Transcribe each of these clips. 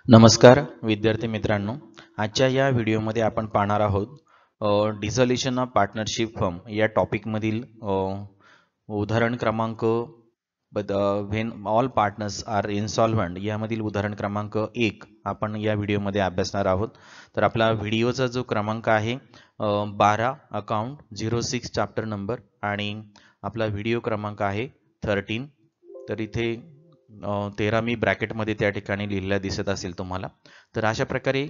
नमस्कार विद्यार्थी मित्रांनो, आजच्या या व्हिडिओमध्ये आपण पाहणार आहोत डिसॉल्युशन ऑफ पार्टनरशिप फर्म या टॉपिकमधील उदाहरण क्रमांक व्हेन ऑल पार्टनर्स आर इन्सॉल्व्हंट यामधील उदाहरण क्रमांक 1 आपण या व्हिडिओमध्ये अभ्यासणार आहोत। तर आपला व्हिडिओचा जो क्रमांक आहे 12 अकाउंट 06 चॅप्टर नंबर आणि आपला व्हिडिओ क्रमांक आहे 13। तर इथे 13 मी ब्रॅकेटमध्ये त्या ठिकाणी लिहिलेला दिसत असेल तुम्हाला। तर अशा प्रकारे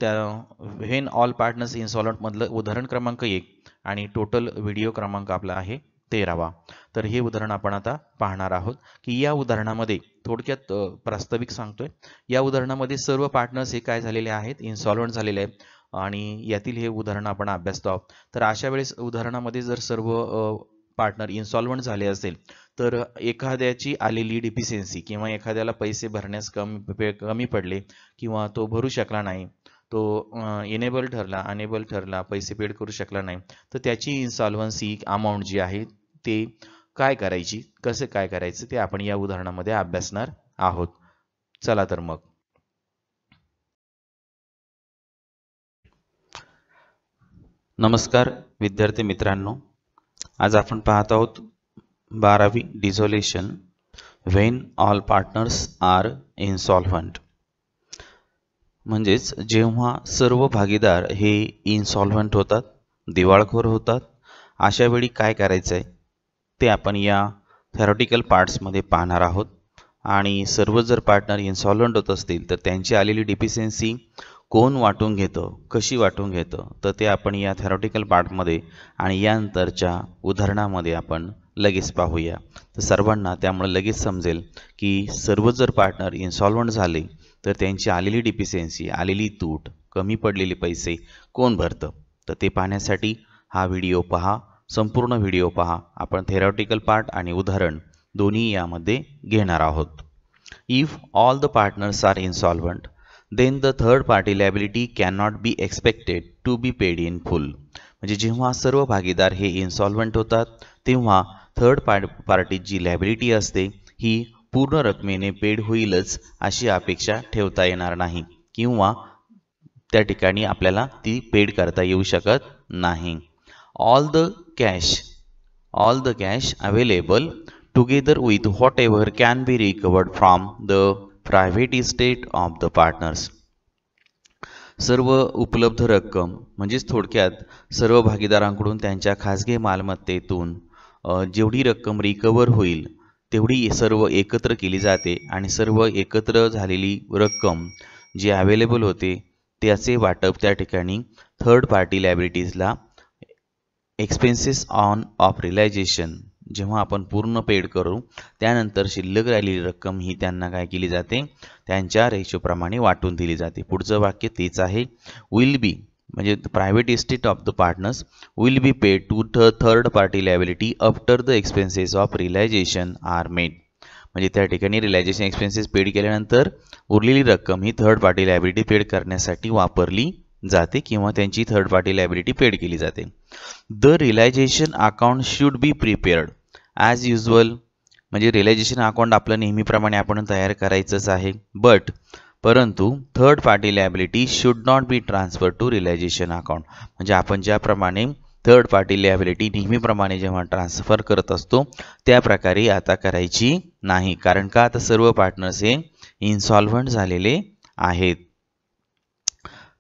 त्या व्हेन ऑल पार्टनर्स इन्सॉल्व्हंट मधलं उदाहरण क्रमांक 1 आणि टोटल व्हिडिओ क्रमांक आपला आहे 13वा। तर हे उदाहरण आपण आता पाहणार आहोत की या उदाहरणामध्ये थोडक्यात प्रास्ताविक सांगतोय। या उदाहरणामध्ये सर्व पार्टनर्स हे काय झालेले आहेत, इन्सॉल्व्हंट झालेले आहेत आणि यातील हे उदाहरण आपण अभ्यासतो आहोत। तर अशा वेळेस उदाहरणामध्ये जर सर्व पार्टनर इन्सॉल्व्हंट झाले असेल तर एखाद्याची आलेली डिफिशियन्सी किंवा एखाद्याला पैसे भरण्यास कमी पडले किंवा तो भरू शकला नाही, तो इनेबल ठरला, अनेबल ठरला, पैसे पेड करू शकला नाही, तर त्याची इन्सॉल्व्हन्सी अमाऊंट जी आहे ते काय करायची, कसं काय करायचं ते आपण या उदाहरणामध्ये अभ्यासणार आहोत। चला तर मग नमस्कार विद्यार्थी मित्रांनो, आज आपण पाहत आहोत 12वी डिसॉल्युशन व्हेन ऑल पार्टनर्स आर इन्सॉल्व्हंट। म्हणजेच जेव्हा सर्व भागीदार हे इन्सॉल्व्हंट होतात, दिवाळखोर होतात, अशा वेळी काय करायचं आहे ते आपण या थेरॉटिकल पार्ट्समध्ये पाहणार आहोत। आणि सर्व जर पार्टनर इन्सॉल्व्हंट होत असतील तर त्यांची आलेली डिफिशियन्सी कोण वाटून घेतं, कशी वाटून घेतं, तर ते आपण या थेरॉटिकल पार्टमध्ये आणि यानंतरच्या उदाहरणामध्ये आपण लगेच पाहूया। तर सर्वांना त्यामुळे लगेच समजेल की सर्व जर पार्टनर इन्सॉल्व्हंट झाले तर त्यांची आलेली डिफिशियन्सी, आलेली तूट, कमी पडलेले पैसे कोण भरतं। तर ते पाहण्यासाठी हा व्हिडिओ पहा, संपूर्ण व्हिडिओ पहा। आपण थेरॉटिकल पार्ट आणि उदाहरण दोन्ही यामध्ये घेणार आहोत। If all the partners are insolvent then the third party liability cannot be expected to be paid in full। म्हणजे जेव्हा सर्व भागीदार हे इन्सॉल्व्हंट होतात तेव्हा थर्ड पार्टी जी लायबिलिटी असते ही पूर्ण रकमेने पेड होईलच अशी अपेक्षा ठेवता येणार नाही किंवा त्या ठिकाणी आपल्याला ती पेड करता येऊ शकत नाही। All the cash available together with whatever can be recovered from the private estate of the partners। सर्व उपलब्ध रक्कम म्हणजेच थोडक्यात सर्व भागीदारांकडून त्यांच्या खासगी मालमत्तेतून जेवढी रक्कम रिकवर होईल तेवढी सर्व एकत्र केली जाते आणि सर्व एकत्र झालेली रक्कम जी अवेलेबल होते त्याचे वाटप त्या ठिकाणी थर्ड पार्टी लायबिलिटीजला एक्सपेन्सेस ऑफ रिलायझेशन, जेव्हा आपण पूर्ण पेड करू त्यानंतर शिल्लक राहिलेली रक्कम ही त्यांना काय केली जाते, त्यांच्या रेशोप्रमाणे वाटून दिली जाते। पुढचं वाक्य तेच आहे, विल बी म्हणजे private estate of the partners will be paid to the third party liability after the expenses of realisation are made. म्हणजे त्या ठिकाणी रिलायझेशन एक्सपेन्सेस पेड केल्यानंतर उरलेली रक्कम ही थर्ड पार्टी लायबिलिटी पेड करण्यासाठी वापरली जाते किंवा त्यांची थर्ड पार्टी लायबिलिटी पेड केली जाते। The realisation account should be prepared as usual. म्हणजे रिलायझेशन अकाउंट आपलं नेहमीप्रमाणे आपण तयार करायचंच आहे, परंतु third party liability should not be transfer to realisation account. म्हणजे आपण ज्याप्रमाणे थर्ड पार्टी लायबिलिटी नेहमीप्रमाणे जेव्हा ट्रान्सफर करत असतो त्या प्रकारे आता करायची नाही, कारण का आता सर्व पार्टनर्स हे इन्सॉल्व्हंट झालेले आहेत।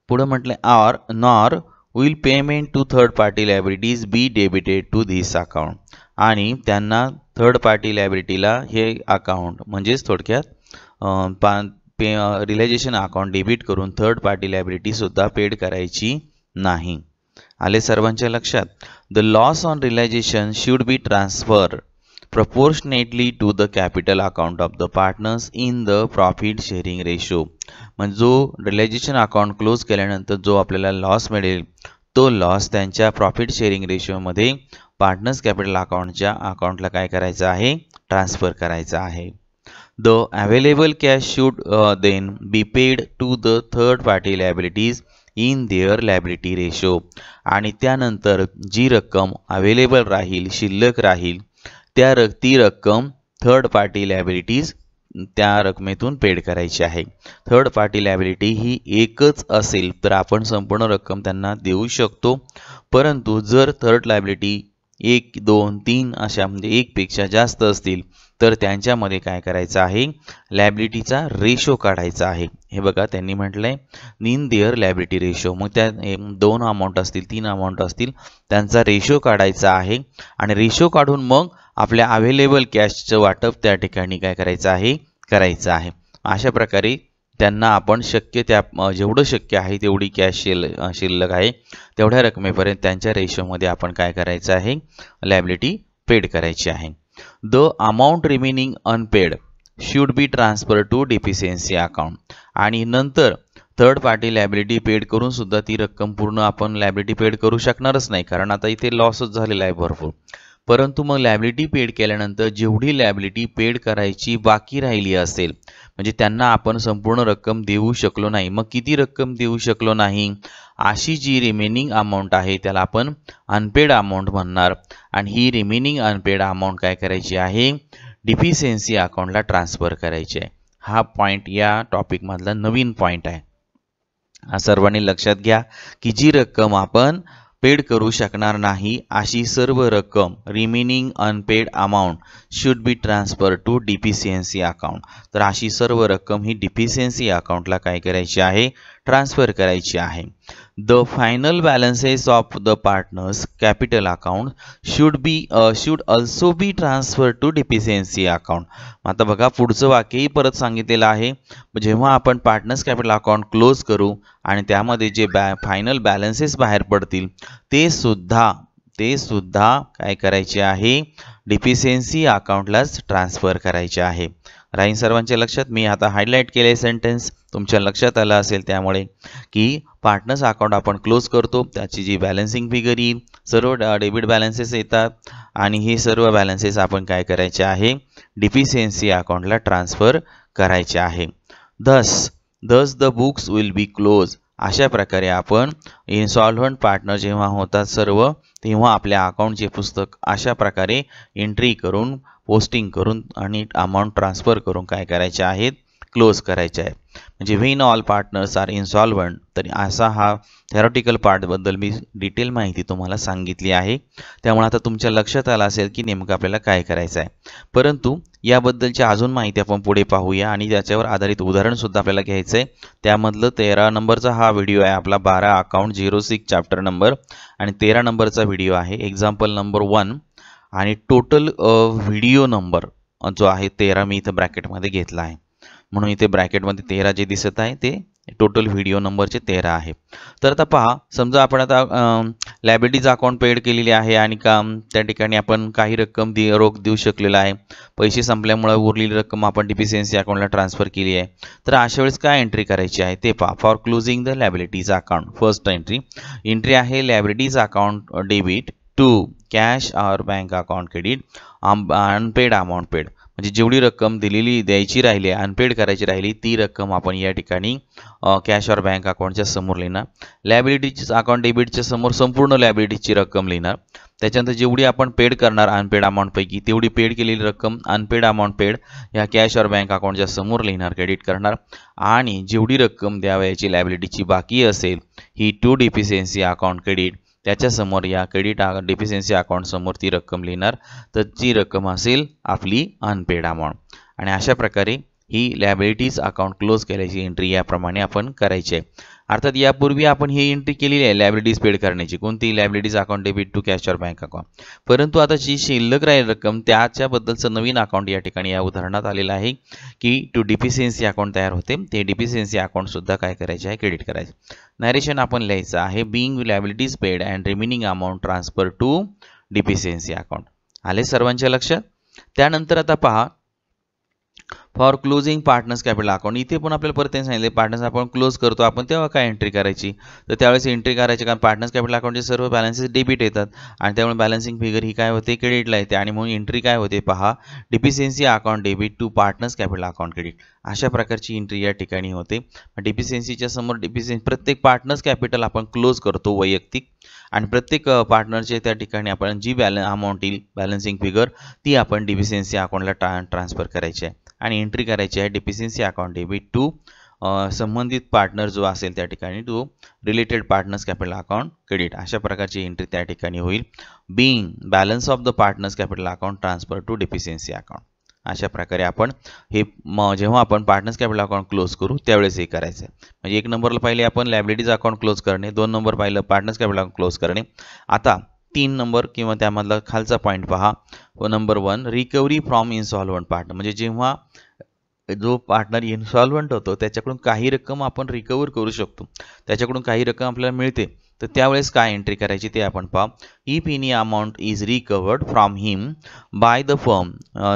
पुढे म्हटले or nor will payment to third party liabilities be debited to this account. आणि त्यांना थर्ड पार्टी लायबिलिटीला हे अकाउंट म्हणजेच थोडक्यात रिलायझेशन अकाउंट डेबिट करून थर्ड पार्टी लायबिलिटी सुद्धा पेड करायची नाही। आले सर्वांच्या लक्षात? The loss on realisation should be transfer proportionately to the capital account of the partners in the profit sharing ratio। म्हणजे जो रिलायझेशन अकाउंट क्लोज केल्यानंतर जो आपल्याला लॉस मिळेल तो लॉस त्यांच्या प्रॉफिट शेअरिंग रेशोमध्ये पार्टनर्स कॅपिटल अकाउंटच्या अकाउंटला काय करायचं आहे, ट्रान्सफर करायचं आहे। The available cash should then be paid to the third party liabilities in their liability ratio. आणि त्यानंतर जी रक्कम अवेलेबल राहील, शिल्लक राहील ती रक्कम थर्ड पार्टी लायबिलिटीज त्या रकमेतून पेड करायची आहे. थर्ड पार्टी लायबिलिटी ही एकच असेल तर आपण संपूर्ण रक्कम त्यांना देऊ शकतो, परंतु जर थर्ड लायबिलिटी 1, 2, 3 अशा म्हणजे एकपेक्षा जास्त असतील तर त्यांच्यामध्ये काय करायचं आहे, लायबिलिटीचा रेशो काढायचा आहे. हे बघा त्यांनी म्हटलंय इन देअर लायबिलिटी रेशो. मग त्या 2 अमाऊंट असतील 3 अमाऊंट असतील त्यांचा रेशो काढायचा आहे आणि रेशो काढून मग आपल्या अवेलेबल कॅशचं वाटप त्या ठिकाणी काय करायचं आहे. अशा प्रकारे त्यांना आपण शक्य त्या जेवढं शक्य आहे तेवढी कॅश शिल्लक आहे तेवढ्या रकमेपर्यंत त्यांच्या रेशोमध्ये आपण काय करायचं आहे, लायबिलिटी पेड करायची आहे. The amount remaining unpaid should be transfer to deficiency account. आणि नंतर थर्ड पार्टी लायबिलिटी पेड करून सुद्धा ती रक्कम पूर्ण आपण लायबिलिटी पेड करू शकणारच नाही, कारण आता इथे लॉसच झालेला आहे भरपूर. परंतु मग लायबिलिटी पेड केल्यानंतर जेवढी लायबिलिटी पेड करायची बाकी राहिली असेल, म्हणजे त्यांना आपण संपूर्ण रक्कम देऊ शकलो नाही, मग किती रक्कम देऊ शकलो नाही, अशी जी रिमेनिंग अमाऊंट आहे त्याला आपण अनपेड अमाऊंट म्हणणार. आणि ही रिमेनिंग अनपेड अमाऊंट काय करायची आहे, डिफिशियन्सी अकाउंटला ट्रान्सफर करायची आहे. हा पॉईंट या टॉपिकमधला नवीन पॉईंट आहे. हा सर्वांनी लक्षात घ्या की जी रक्कम आपण पेड करू शकणार नाही अशी सर्व रक्कम remaining unpaid amount should be transfer to deficiency account. तर अशी सर्व रक्कम ही डिफिशियन्सी अकाउंटला काय करायची आहे, ट्रान्सफर करायची आहे. The final balances of the partners capital account should also be transfer to deficiency account. आता बघा पुढचं वाक्यही परत सांगितलेलं आहे. जेव्हा आपण पार्टनर्स कॅपिटल अकाउंट क्लोज करू आणि त्यामध्ये जे फायनल बॅलन्सेस बाहेर पडतील ते सुद्धा काय करायचे आहे, डिफिशियन्सी अकाउंटलाच ट्रान्सफर करायचे आहे. राहील सर्वांच्या लक्षात. मी आता हायलाईट केले सेंटेन्स, तुमच्या लक्षात आलं असेल त्यामुळे की पार्टनर्स अकाउंट आपण क्लोज करतो, त्याची जी बॅलन्सिंग फिगर येईल, सर्व डेबिट बॅलन्सेस येतात आणि हे सर्व बॅलन्सेस आपण काय करायचे आहे, डिफिशियन्सी अकाउंटला ट्रान्सफर करायचे आहे. thus the books will be close. अशा प्रकारे आपण इन्सॉल्व्हंट पार्टनर जेव्हा होतात सर्व, तेव्हा आपल्या अकाउंटचे पुस्तक अशा प्रकारे एंट्री करून, पोस्टिंग करून आणि अमाऊंट ट्रान्सफर करून काय करायचे आहेत, क्लोज करायचे आहे. म्हणजे व्हेन ऑल पार्टनर्स आर इन्सॉल्व्हंट. तर असा हा थेरॉटिकल पार्टबद्दल मी डिटेल माहिती तुम्हाला सांगितली आहे. त्यामुळे आता तुमच्या लक्षात आलं असेल की नेमकं आपल्याला काय करायचं आहे. परंतु याबद्दलची अजून माहिती आपण पुढे पाहूया आणि त्याच्यावर आधारित उदाहरणसुद्धा आपल्याला घ्यायचं आहे. त्यामधलं 13 नंबरचा हा व्हिडिओ आहे आपला 12 अकाउंट 06 चॅप्टर नंबर, आणि 13 नंबरचा व्हिडिओ आहे एक्झाम्पल नंबर 1. आणि टोटल व्हिडिओ नंबर जो आहे 13 मी इथं ब्रॅकेटमध्ये घेतला आहे, म्हणून इथे ब्रॅकेटमध्ये 13 जे दिसत आहे ते टोटल व्हिडिओ नंबरचे 13 आहे. तर आता पहा, समजा आपण आता लायबिलिटीज अकाउंट पेड केलेली आहे आणि त्या ठिकाणी आपण काही रक्कम रोख देऊ शकलेला आहे, पैसे संपल्यामुळे उरलेली रक्कम आपण डिफिशियन्सी अकाउंटला ट्रान्सफर केली आहे. तर अशा वेळेस काय एंट्री करायची आहे ते पहा. For closing the liabilities account, first entry आहे liabilities account debit to cash or bank account credit unpaid amount paid. म्हणजे जेवढी रक्कम द्यायची राहिली, अनपेड करायची राहिली, ती रक्कम आपण या ठिकाणी कॅश ऑर बँक अकाउंटच्या समोर लिहिणार. लायबिलिटीज अकाउंट डेबिटच्या समोर संपूर्ण लायबिलिटीची रक्कम लिहिणार. त्याच्यानंतर जेवढी आपण पेड करणार अनपेड अमाऊंटपैकी तेवढी पेड केलेली रक्कम अनपेड अमाऊंट पेड या कॅश ऑर बँक अकाउंटच्या समोर लिहिणार, क्रेडिट करणार. आणि जेवढी रक्कम द्यावयाची लायबिलिटीची बाकी असेल ही टू डिफिशियन्सी अकाउंट क्रेडिट, त्याच्यासमोर या क्रेडिट डिफिशियन्सी अकाउंट समोर ती रक्कम लिहिणार. तर ती रक्कम असेल आपली अनपेड अमाऊंट. आणि अशा प्रकारे ही लायबिलिटीज अकाउंट क्लोज केल्याची एंट्री याप्रमाणे आपण करायची आहे. अर्थात यापूर्वी आपण ही एंट्री केलेली आहे लायबिलिटीज पेड करण्याची, कोणती, liabilities account debit to cash or bank account. परंतु आता जी शिल्लक राहील रक्कम त्याच्याबद्दलचं नवीन अकाउंट या ठिकाणी या उदाहरणात आलेलं आहे की टू डिफिशियन्सी अकाउंट तयार होते. ते डिफिशियन्सी अकाउंट सुद्धा काय करायचे आहे, क्रेडिट करायचे. नरेशन आपण लिहायचं आहे being liabilities paid and remaining amount transfer to deficiency account. आले सर्वांच्या लक्षात. त्यानंतर आता पहा, for closing partners capital account. इथे पण आपल्याला परत सांगितले पार्टनर्स आपण क्लोज करतो आपण तेव्हा काय एंट्री करायची, तर त्यावेळेस एंट्री करायची, कारण पार्टनर्स कॅपिटल अकाउंटचे सर्व बॅलन्सेस डेबिट येतात आणि त्यामुळे बॅलन्सिंग फिगर ही काय होते, क्रेडिटला येते. आणि म्हणून एंट्री काय होते पहा, deficiency account debit to partners capital account credit. अशा प्रकारची एंट्री या ठिकाणी होते. डिफिशियन्सीच्या समोर प्रत्येक पार्टनर्स कॅपिटल आपण क्लोज करतो वैयक्तिक, आणि प्रत्येक पार्टनरचे त्या ठिकाणी आपण जी अमाऊंट येईल बॅलन्सिंग फिगर ती आपण डिफिशियन्सी अकाउंटला ट्रान्सफर करायची आहे. आणि एंट्री करायची आहे डेफिशियन्सी अकाउंट डेबिट टू संबंधित पार्टनर जो असेल त्या ठिकाणी तो related partners capital account credit अशा प्रकारची एंट्री त्या ठिकाणी होईल. Being balance of the partners capital account transfer to deficiency account. अशा प्रकारे आपण हे जेव्हा आपण पार्टनर्स कॅपिटल अकाउंट क्लोज करू त्यावेळेस हे करायचं आहे. म्हणजे 1 नंबरला पहिले आपण लायबिलिटीज अकाउंट क्लोज करणे, 2 नंबर पाहिलं पार्टनर्स कॅपिटल अकाउंट क्लोज करणे. आता 3 नंबर किंवा त्यामधला खालचा पॉईंट पहा. Number 1 recovery from insolvent partner. म्हणजे जेव्हा जो पार्टनर इन्सॉल्व्हंट होतो त्याच्याकडून काही रक्कम आपण रिकवर करू शकतो, त्याच्याकडून काही रक्कम आपल्याला मिळते, तर त्यावेळेस काय एंट्री करायची ते आपण पाहू. If any amount is recovered from him by the firm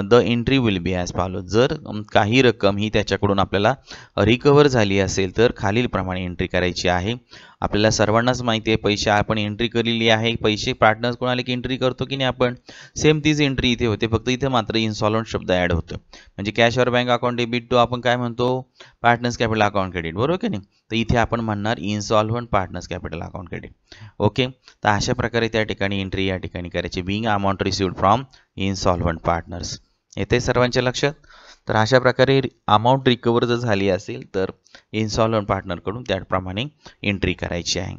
the entry will be as follow. जर काही रक्कम ही त्याच्याकडून आपल्याला रिकवर झाली असेल तर खालीलप्रमाणे एंट्री करायची आहे. आपल्याला सर्वांनाच माहिती आहे पैसे आपण एंट्री केलेली आहे. पैसे पार्टनर्स कोण आले की एंट्री करतो की नाही आपण, सेम तीच एंट्री इथे होते, फक्त इथे मात्र इन्सॉल्व्हंट शब्द ॲड होतो. म्हणजे कॅश और बँक अकाउंट डेबिट टू आपण काय म्हणतो पार्टनर्स कॅपिटल अकाउंट क्रेडिट, बरोबर की नाही. तर इथे आपण म्हणणार insolvent partners capital account credit. Okay, तर अशा प्रकारे त्या ठिकाणी एंट्री या ठिकाणी करायची. Being amount received from insolvent partners. येते सर्वांच्या लक्षात. तर अशा प्रकारे अमाऊंट रिकवर जर झाली असेल तर इन्सॉल्व्हंट पार्टनरकडून त्याप्रमाणे एंट्री करायची आहे.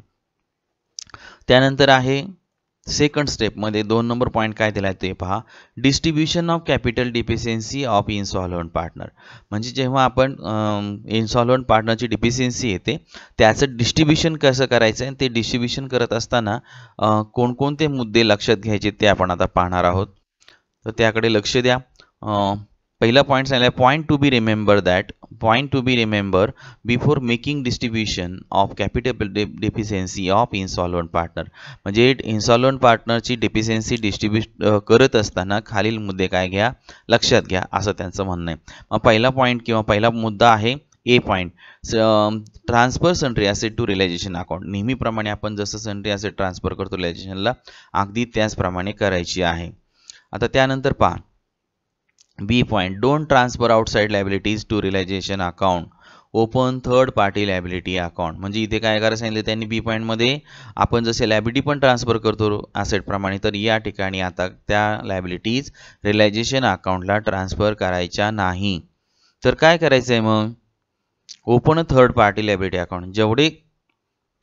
त्यानंतर आहे सेकंड स्टेपमध्ये 2 नंबर पॉईंट काय दिला ते पहा. Distribution of capital deficiency of insolvent partner. म्हणजे जेव्हा आपण इन्सॉल्व्हंट पार्टनरची डिफिशियन्सी येते त्याचं डिस्ट्रीब्युशन कसं करायचं आहे, ते डिस्ट्रीब्युशन करत असताना कोणकोणते मुद्दे लक्षात घ्यायचे ते आपण आता पाहणार आहोत. तर त्याकडे लक्ष द्या. पहिला पॉईंट सांगितला point to be remember before making distribution of capital deficiency of insolvent partner. म्हणजे इन्सॉल्व्हंट पार्टनरची डेफिशियन्सी डिस्ट्रीब्यूट करत असताना खालील मुद्दे काय घ्या लक्षात घ्या असं त्यांचं म्हणणं आहे. मग पहिला पॉईंट किंवा पहिला मुद्दा आहे A point, transfer sundry asset to realisation account. नेहमीप्रमाणे आपण जसं सन्ट्री ॲसेट ट्रान्सफर करतो रिलायझेशनला अगदी त्याचप्रमाणे करायची आहे. आता त्यानंतर पहा B point, don't transfer outside liabilities to realisation account, open third party liability account. म्हणजे इथे काय करायला सांगितलं त्यांनी बी पॉईंटमध्ये, आपण जसे लायबिलिटी पण ट्रान्सफर करतो ॲसेटप्रमाणे तर या ठिकाणी आता त्या लायबिलिटीज रिलायझेशन अकाउंटला ट्रान्सफर करायच्या नाही. तर काय करायचं आहे मग, open third party liability account. जेवढे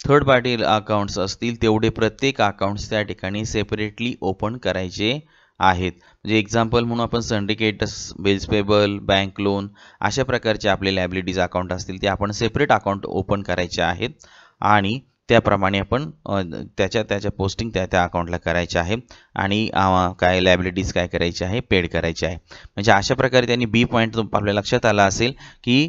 थर्ड पार्टी अकाउंट्स असतील तेवढे प्रत्येक अकाउंट्स त्या ठिकाणी सेपरेटली ओपन करायचे आहेत. म्हणजे एक्झाम्पल म्हणून आपण syndicates, bills payable, bank loan अशा प्रकारचे आपले लायबिलिटीज अकाउंट असतील ते आपण सेपरेट अकाउंट ओपन करायचे आहेत आणि त्याप्रमाणे आपण त्याच्या पोस्टिंग त्या अकाउंटला करायचे आहे आणि काय लायबिलिटीज काय करायचे आहे पेड करायचे आहे. म्हणजे अशा प्रकारे त्यांनी बी पॉईंट आपल्या लक्षात आला असेल की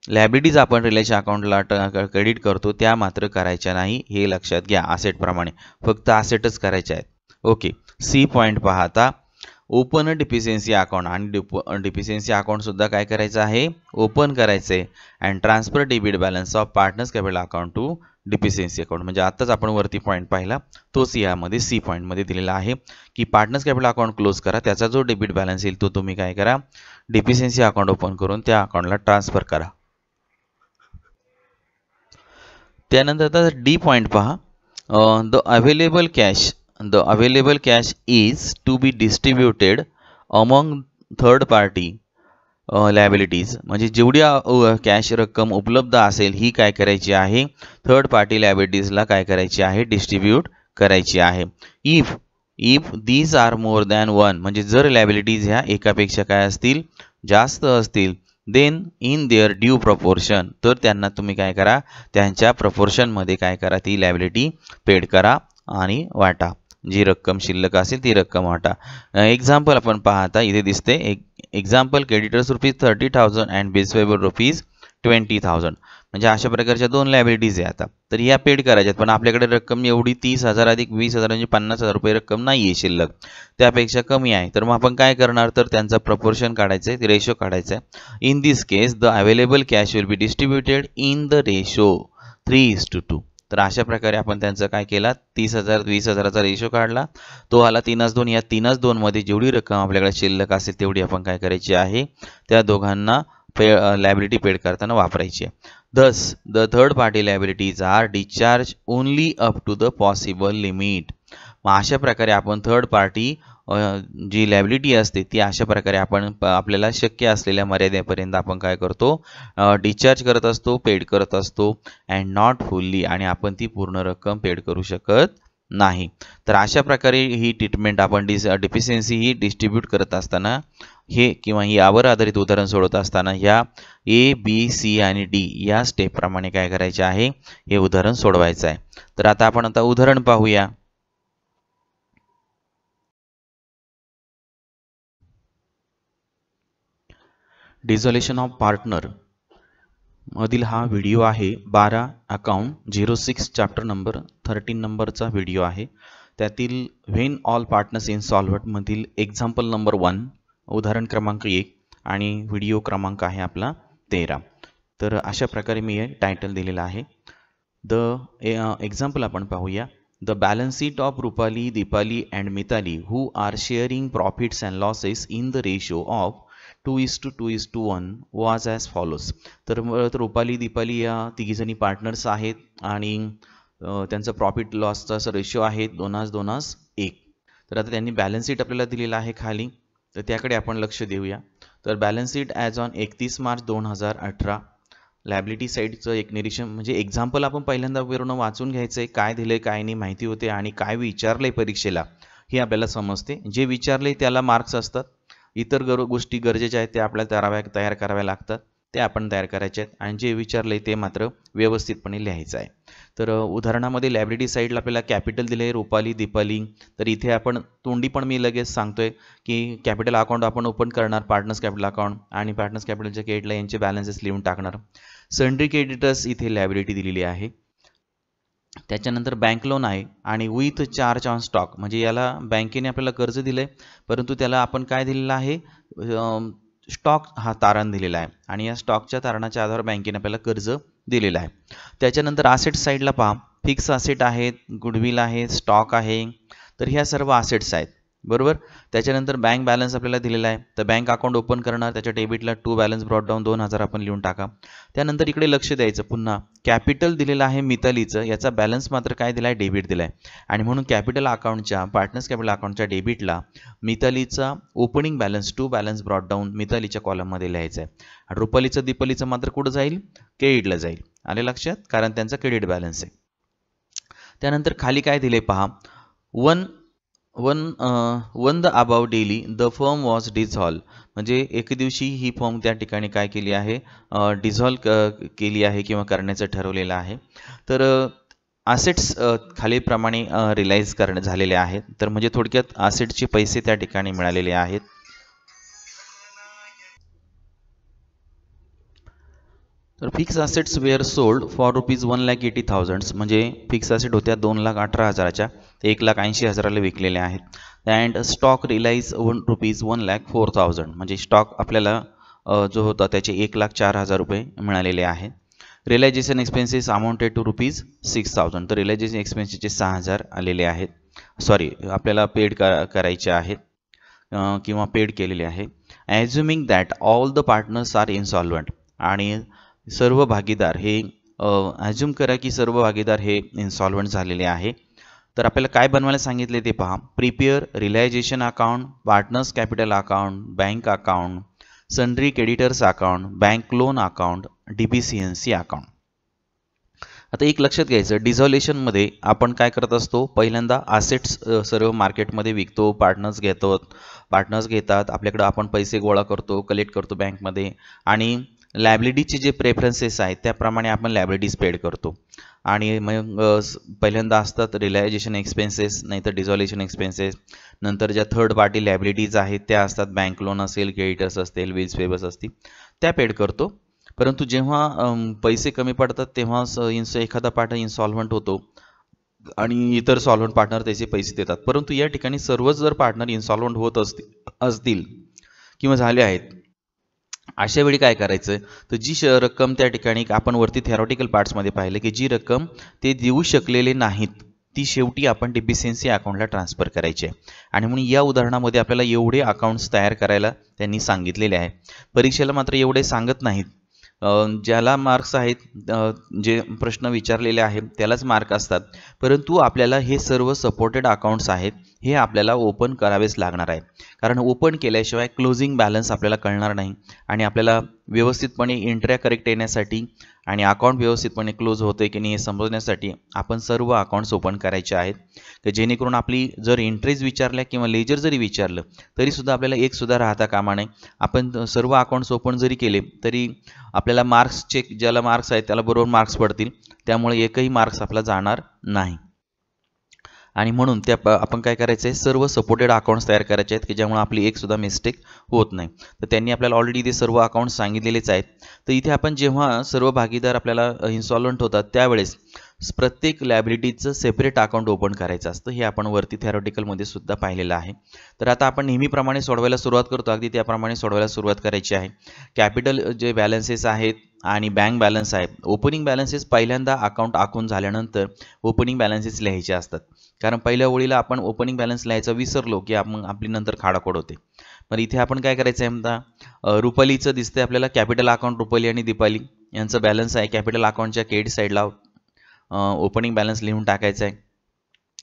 लायबिलिटीज आपण रिलेशन अकाउंटला क्रेडिट करतो त्या मात्र करायच्या नाही, हे लक्षात घ्या. असेटप्रमाणे फक्त असेटच करायचे आहेत. ओके, सी पॉईंट पाहता ओपन डिफिशियन्सी अकाउंट आणि डिफिशियन्सी अकाउंट सुद्धा काय करायचं आहे ओपन करायचं आहे. And transfer debit balance of partners capital account to deficiency account. म्हणजे आताच आपण वरती पॉईंट पाहिला तोच यामध्ये सी पॉईंटमध्ये दिलेला आहे की पार्टनर्स कॅपिटल अकाउंट क्लोज करा, त्याचा जो डेबिट बॅलन्स येईल तो तुम्ही काय करा डिफिशियन्सी अकाउंट ओपन करून त्या अकाउंटला ट्रान्सफर करा. त्यानंतर आता डी पॉईंट पहा, the available cash is to be distributed among third party liabilities. म्हणजे जेवढी कॅश रक्कम उपलब्ध असेल ही काय करायची आहे थर्ड पार्टी लायबिलिटीजला काय करायची आहे डिस्ट्रीब्यूट करायची आहे. If these are more than one, म्हणजे जर लायबिलिटीज ह्या एकापेक्षा काय असतील जास्त असतील, then in their due proportion, तर त्यांना तुम्ही काय करा त्यांच्या प्रपोर्शनमध्ये काय करा ती लायबिलिटी पेड करा आणि वाटा. जी रक्कम शिल्लक असेल ती रक्कम वाटा. एक्झाम्पल आपण पाहता इथे दिसते example creditors ₹30,000 and bills payable ₹20,000. म्हणजे अशा प्रकारच्या 2 लायबिलिटीज आहे आता, तर या पेड करायच्यात पण आपल्याकडे रक्कम एवढी 30,000 अधिक 20,000 म्हणजे 50,000 रुपये रक्कम नाही आहे शिल्लक, त्यापेक्षा कमी आहे. तर मग आपण काय करणार तर त्यांचा प्रपोर्शन काढायचं आहे, रेशो काढायचा आहे. In this case the available cash will be distributed in the ratio 3:2. तर अशा प्रकारे आपण त्यांचं काय केला 30,000 20,000चा रेशो काढला, तो आला 3:2. या 3:2 मध्ये जेवढी रक्कम आपल्याकडे शिल्लक असेल तेवढी आपण काय करायची आहे त्या दोघांना लायबिलिटी पेड करताना वापरायची आहे. Thus, the third party liabilities are discharged only up to the possible limit. मग अशा प्रकारे आपण थर्ड पार्टी जी लॅबिलिटी असते ती अशा प्रकारे आपण आपल्याला शक्य असलेल्या मर्यादेपर्यंत आपण काय करतो, डिस्चार्ज करत असतो, पेड करत असतो अँड नॉट फुल्ली, आणि आपण ती पूर्ण रक्कम पेड करू शकत नाही. तर अशा प्रकारे ही ट्रीटमेंट आपण डिफिशियन्सी ही डिस्ट्रीब्यूट करत असताना हे किंवा यावर आधारित उदाहरण सोडवत असताना ह्या A, B, C आणि D या स्टेपप्रमाणे काय करायचे आहे, हे उदाहरण सोडवायचं आहे. तर आता आपण उदाहरण पाहूया. डिझोल्युशन ऑफ पार्टनर मधील हा व्हिडिओ आहे. 12 अकाउंट 06 चॅप्टर नंबर 13 नंबरचा व्हिडिओ आहे. त्यातील व्हेन ऑल पार्टनर्स इनसॉल्व्हंट मधील एक्झाम्पल नंबर 1 उदाहरण क्रमांक 1 आणि व्हिडिओ क्रमांक आहे आपला 13. तर अशा प्रकारे मी हे टायटल दिलेलं आहे. द एक्झाम्पल आपण पाहूया. The balance sheet of Rupali, Deepali and Mitali who are sharing profits and losses in the ratio of 2:2:1 was as follows. तर रुपाली, दीपाली या तिघीजणी पार्टनर्स आहेत आणि त्यांचं प्रॉफिट लॉसचा असं रेशो आहे 2:1. तर आता त्यांनी बॅलन्स शीट आपल्याला दिलेलं आहे खाली, तर त्याकडे आपण लक्ष देऊया. तर balance sheet as on 31 March 2018. Liability साईडचं एक निरीक्षण म्हणजे एक्झाम्पल आपण पहिल्यांदा वरून वाचून घ्यायचं आहे, काय दिलं काय नाही माहिती होते आणि काय विचारलं आहे परीक्षेला हे आपल्याला समजते. जे विचारले त्याला मार्क्स असतात, इतर गोष्टी गरजेच्या आहेत त्या आपल्याला तयार कराव्या लागतात, ते आपण तयार करायचे आहेत आणि जे विचारले ते मात्र व्यवस्थितपणे लिहायचं आहे. तर उदाहरणामध्ये लॅबिलिटी साईडला आपल्याला कॅपिटल दिले आहे रुपाली, दीपाली. तर इथे आपण तोंडी पण मी लगेच सांगतोय की कॅपिटल अकाउंट आपण ओपन करणार, पार्टनर्स कॅपिटल अकाउंट, आणि पार्टनर्स कॅपिटलच्या क्रेडिटला यांचे बॅलन्सेस लिहून टाकणार. सन्ड्री क्रेडिटर्स इथे लॅबिलिटी दिलेली आहे. त्याच्यानंतर बँक लोन आहे आणि विथ चार्ज ऑन स्टॉक, म्हणजे याला बँकेने आपल्याला कर्ज दिलंय परंतु त्याला आपण काय दिलेलं आहे, स्टॉक हा तारण दिलेला आहे आणि या स्टॉकच्या तारणाच्या आधारावर बँकेने आपल्याला कर्ज दिलेलं आहे. त्याच्यानंतर असेट साईडला पहा, फिक्स असेट आहेत, गुडविल आहे, स्टॉक आहे. तर ह्या सर्व असेट्स आहेत बरोबर. त्याच्यानंतर बँक बॅलन्स आपल्याला दिलेला आहे, तर बँक अकाउंट ओपन करणार, त्याच्या डेबिटला टू बॅलन्स ब्रॉट डाऊन 2000 आपण लिहून टाका. त्यानंतर इकडे लक्ष द्यायचं, पुन्हा कॅपिटल दिलेलं आहे मितालीचं, याचा बॅलन्स मात्र काय दिला आहे, डेबिट दिला आहे. आणि म्हणून कॅपिटल अकाउंटच्या पार्टनर्स कॅपिटल अकाउंटच्या डेबिटला मितालीचा opening balance to balance brought down मितालीच्या कॉलममध्ये लिहायचं आहे. आणि रुपालीचं दीपालीचं मात्र कुठं जाईल, क्रेडिटला जाईल. आले लक्षात, कारण त्यांचा क्रेडिट बॅलन्स आहे. त्यानंतर खाली काय दिले पहा, one the above daily the firm was dissolve, म्हणजे एक दिवशी ही फर्म त्या ठिकाणी काय केली आहे, डिझॉल्व केली आहे किंवा करण्याचं ठरवलेलं आहे. तर असेट्स खालीलप्रमाणे रिलाइज झालेले आहेत. तर म्हणजे थोडक्यात असेटचे पैसे त्या ठिकाणी मिळालेले आहेत. तर fixed assets were sold for ₹1,80,000, म्हणजे फिक्स असेट होत्या 2,18,000च्या, ते 1,80,000ला विकलेल्या आहेत. अँड स्टॉक रिलाइज ₹1,04,000, म्हणजे स्टॉक आपल्याला जो होता त्याचे 1,04,000 मिळालेले आहेत. रिलायझेशन एक्सपेन्सेस अमाऊंटेड टू ₹6,000, तर रिलायझेशन एक्सपेन्सेसचे 6,000 आलेले आहेत. सॉरी, आपल्याला पेड करायचे आहेत किंवा पेड केलेले आहे. Assuming that all the partners are insolvent, आणि सर्व भागीदार हे ॲझ्युम करा की सर्व भागीदार हे इन्सॉल्वंट झालेले आहे. तर आपल्याला काय बनवायला सांगितले ते पहा, prepare realisation account, partners capital account, bank account, sundry creditors account, bank loan account, deficiency account. आता एक लक्षात घ्यायचं, डिझॉल्युशनमध्ये आपण काय करत असतो, पहिल्यांदा असेट्स सर्व मार्केटमध्ये विकतो, पार्टनर्स घेतात आपल्याकडं, आपण पैसे गोळा करतो, कलेक्ट करतो बँकमध्ये, आणि लॅबिलिटीचे जे प्रेफरन्सेस आहेत त्याप्रमाणे आपण लॅबिलिटीज पेड करतो. आणि मग पहिल्यांदा असतात रिलायझेशन एक्सपेन्सेस, नाहीतर डिझॉल्युशन एक्सपेन्सेस. नंतर ज्या थर्ड पार्टी लॅबिलिटीज आहेत त्या असतात, बँक लोन असेल, क्रेडिटर्स असतील, बिल्स पेबल्स असतील, त्या पेड करतो. परंतु जेव्हा पैसे कमी पडतात तेव्हा एखादा पार्टनर इन्सॉल्व्हंट होतो आणि इतर सॉल्व्हंट पार्टनर त्याचे पैसे देतात. परंतु या ठिकाणी सर्वच जर पार्टनर इन्सॉल्व्हंट होत असतील किंवा झाले आहेत, अशा वेळी काय करायचं, तर जी रक्कम त्या ठिकाणी आपण वरती थेरॉटिकल पार्ट्समध्ये पाहिलं की जी रक्कम ते देऊ शकलेले नाहीत ती शेवटी आपण डिफिशियन्सी अकाउंटला ट्रान्सफर करायची आहे. आणि म्हणून या उदाहरणामध्ये आपल्याला एवढे अकाउंट्स तयार करायला त्यांनी सांगितलेले आहे. परीक्षेला मात्र एवढे सांगत नाहीत. ज्याला मार्क्स आहेत, जे प्रश्न विचारलेले आहेत त्यालाच मार्क असतात, परंतु आपल्याला हे सर्व सपोर्टेड अकाउंट्स आहेत हे आपल्याला ओपन करावेच लागणार आहे. कारण ओपन केल्याशिवाय क्लोजिंग बॅलन्स आपल्याला कळणार नाही आणि आपल्याला व्यवस्थितपणे एंट्र्या करेक्ट येण्यासाठी आणि अकाउंट व्यवस्थितपणे क्लोज होते की नाही हे समजण्यासाठी आपण सर्व अकाउंट्स ओपन करायचे आहेत, की जेणेकरून आपली जर एंट्रीज विचारल्या किंवा लेजर जरी विचारलं तरीसुद्धा आपल्याला एक सुद्धा राहता कामा नये. आपण सर्व अकाउंट्स ओपन जरी केले तरी आपल्याला मार्क्स चेक, ज्याला मार्क्स आहेत त्याला बरोबर मार्क्स पडतील, त्यामुळे एकही मार्क्स आपला जाणार नाही. आणि म्हणून आपण काय करायचं आहे, सर्व सपोर्टेड अकाउंट्स तयार करायचे आहेत की ज्यामुळे आपली एक सुद्धा मिस्टेक होत नाही. तर त्यांनी आपल्याला ऑलरेडी इथे सर्व अकाउंट्स सांगितलेलेच आहेत. तर इथे आपण जेव्हा सर्व भागीदार आपल्याला इन्सॉल्वंट होतात त्यावेळेस प्रत्येक लायबिलिटीचं सेपरेट अकाउंट ओपन करायचं असतं. हे आपण वरती थेरॉटिकलमध्ये सुद्धा पाहिलेलं आहे. तर आता आपण नेहमीप्रमाणे सोडवायला सुरुवात करतो, अगदी त्याप्रमाणे सोडवायला सुरुवात करायची आहे. कॅपिटल जे बॅलन्सेस आहेत आणि बँक बॅलन्स आहे, ओपनिंग बॅलन्सेस पहिल्यांदा अकाउंट आखून झाल्यानंतर ओपनिंग बॅलन्सेस लिहायचे असतात. कारण पहिल्या ओळीला आपण ओपनिंग बॅलन्स लिहायचं विसरलो की आपण आपली नंतर खाडाखोड होते. पण इथे आपण काय करायचं आहे, म्हणता रुपालीचं दिसतंय आपल्याला कॅपिटल अकाउंट रुपाली आणि दीपाली यांचं बॅलन्स आहे. कॅपिटल अकाउंटच्या क्रेडिट साईडला ओपनिंग बॅलन्स लिहून टाकायचं आहे.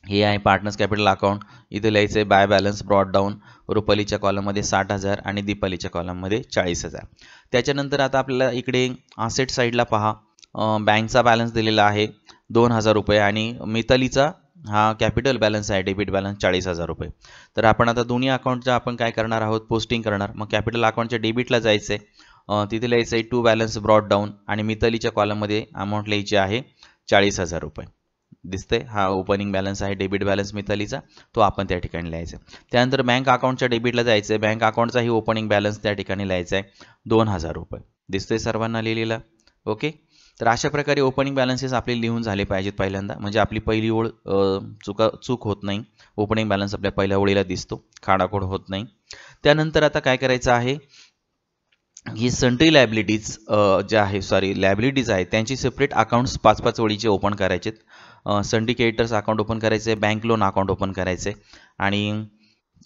हे आहे पार्टनर्स कॅपिटल अकाउंट. इथे लिहायचं आहे बाय बॅलन्स ब्रॉट डाऊन, रुपालीच्या कॉलममध्ये 60,000 आणि दीपालीच्या कॉलममध्ये 40,000. त्याच्यानंतर आता आपल्याला इकडे असेट साईडला पहा, बँकचा बॅलन्स दिलेला आहे 2,000 रुपये आणि मितालीचा हा कॅपिटल बॅलन्स आहे, डेबिट बॅलन्स 40,000 रुपये. तर आपण आता दोन्ही अकाउंटच्या आपण काय करणार आहोत, पोस्टिंग करणार. मग कॅपिटल अकाउंटच्या डेबिटला जायचं आहे, तिथे लिहायचं आहे टू बॅलन्स ब्रॉट डाऊन आणि मितालीच्या कॉलममध्ये अमाऊंट लिहायची आहे 40,000 रुपये. दिसतंय, हा ओपनिंग बॅलन्स आहे डेबिट बॅलन्स मितालीचा, तो आपण त्या ठिकाणी लिहायचा. त्यानंतर बँक अकाउंटच्या डेबिटला जायचं आहे, बँक अकाउंटचाही ओपनिंग बॅलन्स त्या ठिकाणी लिहायचा आहे 2,000 रुपये. दिसतंय सर्वांना लिहिलेला? ओके. तर अशा प्रकारे ओपनिंग बॅलन्सेस आपले लिहून झाले पाहिजेत पहिल्यांदा, म्हणजे आपली पहिली ओळ चूक होत नाही. ओपनिंग बॅलन्स आपल्या पहिल्या ओळीला दिसतो, खाडाखोड होत नाही. त्यानंतर आता काय करायचं आहे, ही सन्ट्री लायबिलिटीज ज्या आहे, लायबिलिटीज आहेत त्यांची सेपरेट अकाउंट्स 5-5 ओळीचे ओपन करायचेत. सन्ट्री क्रेडिटर्स अकाउंट ओपन करायचे, बँक लोन अकाउंट ओपन करायचे आणि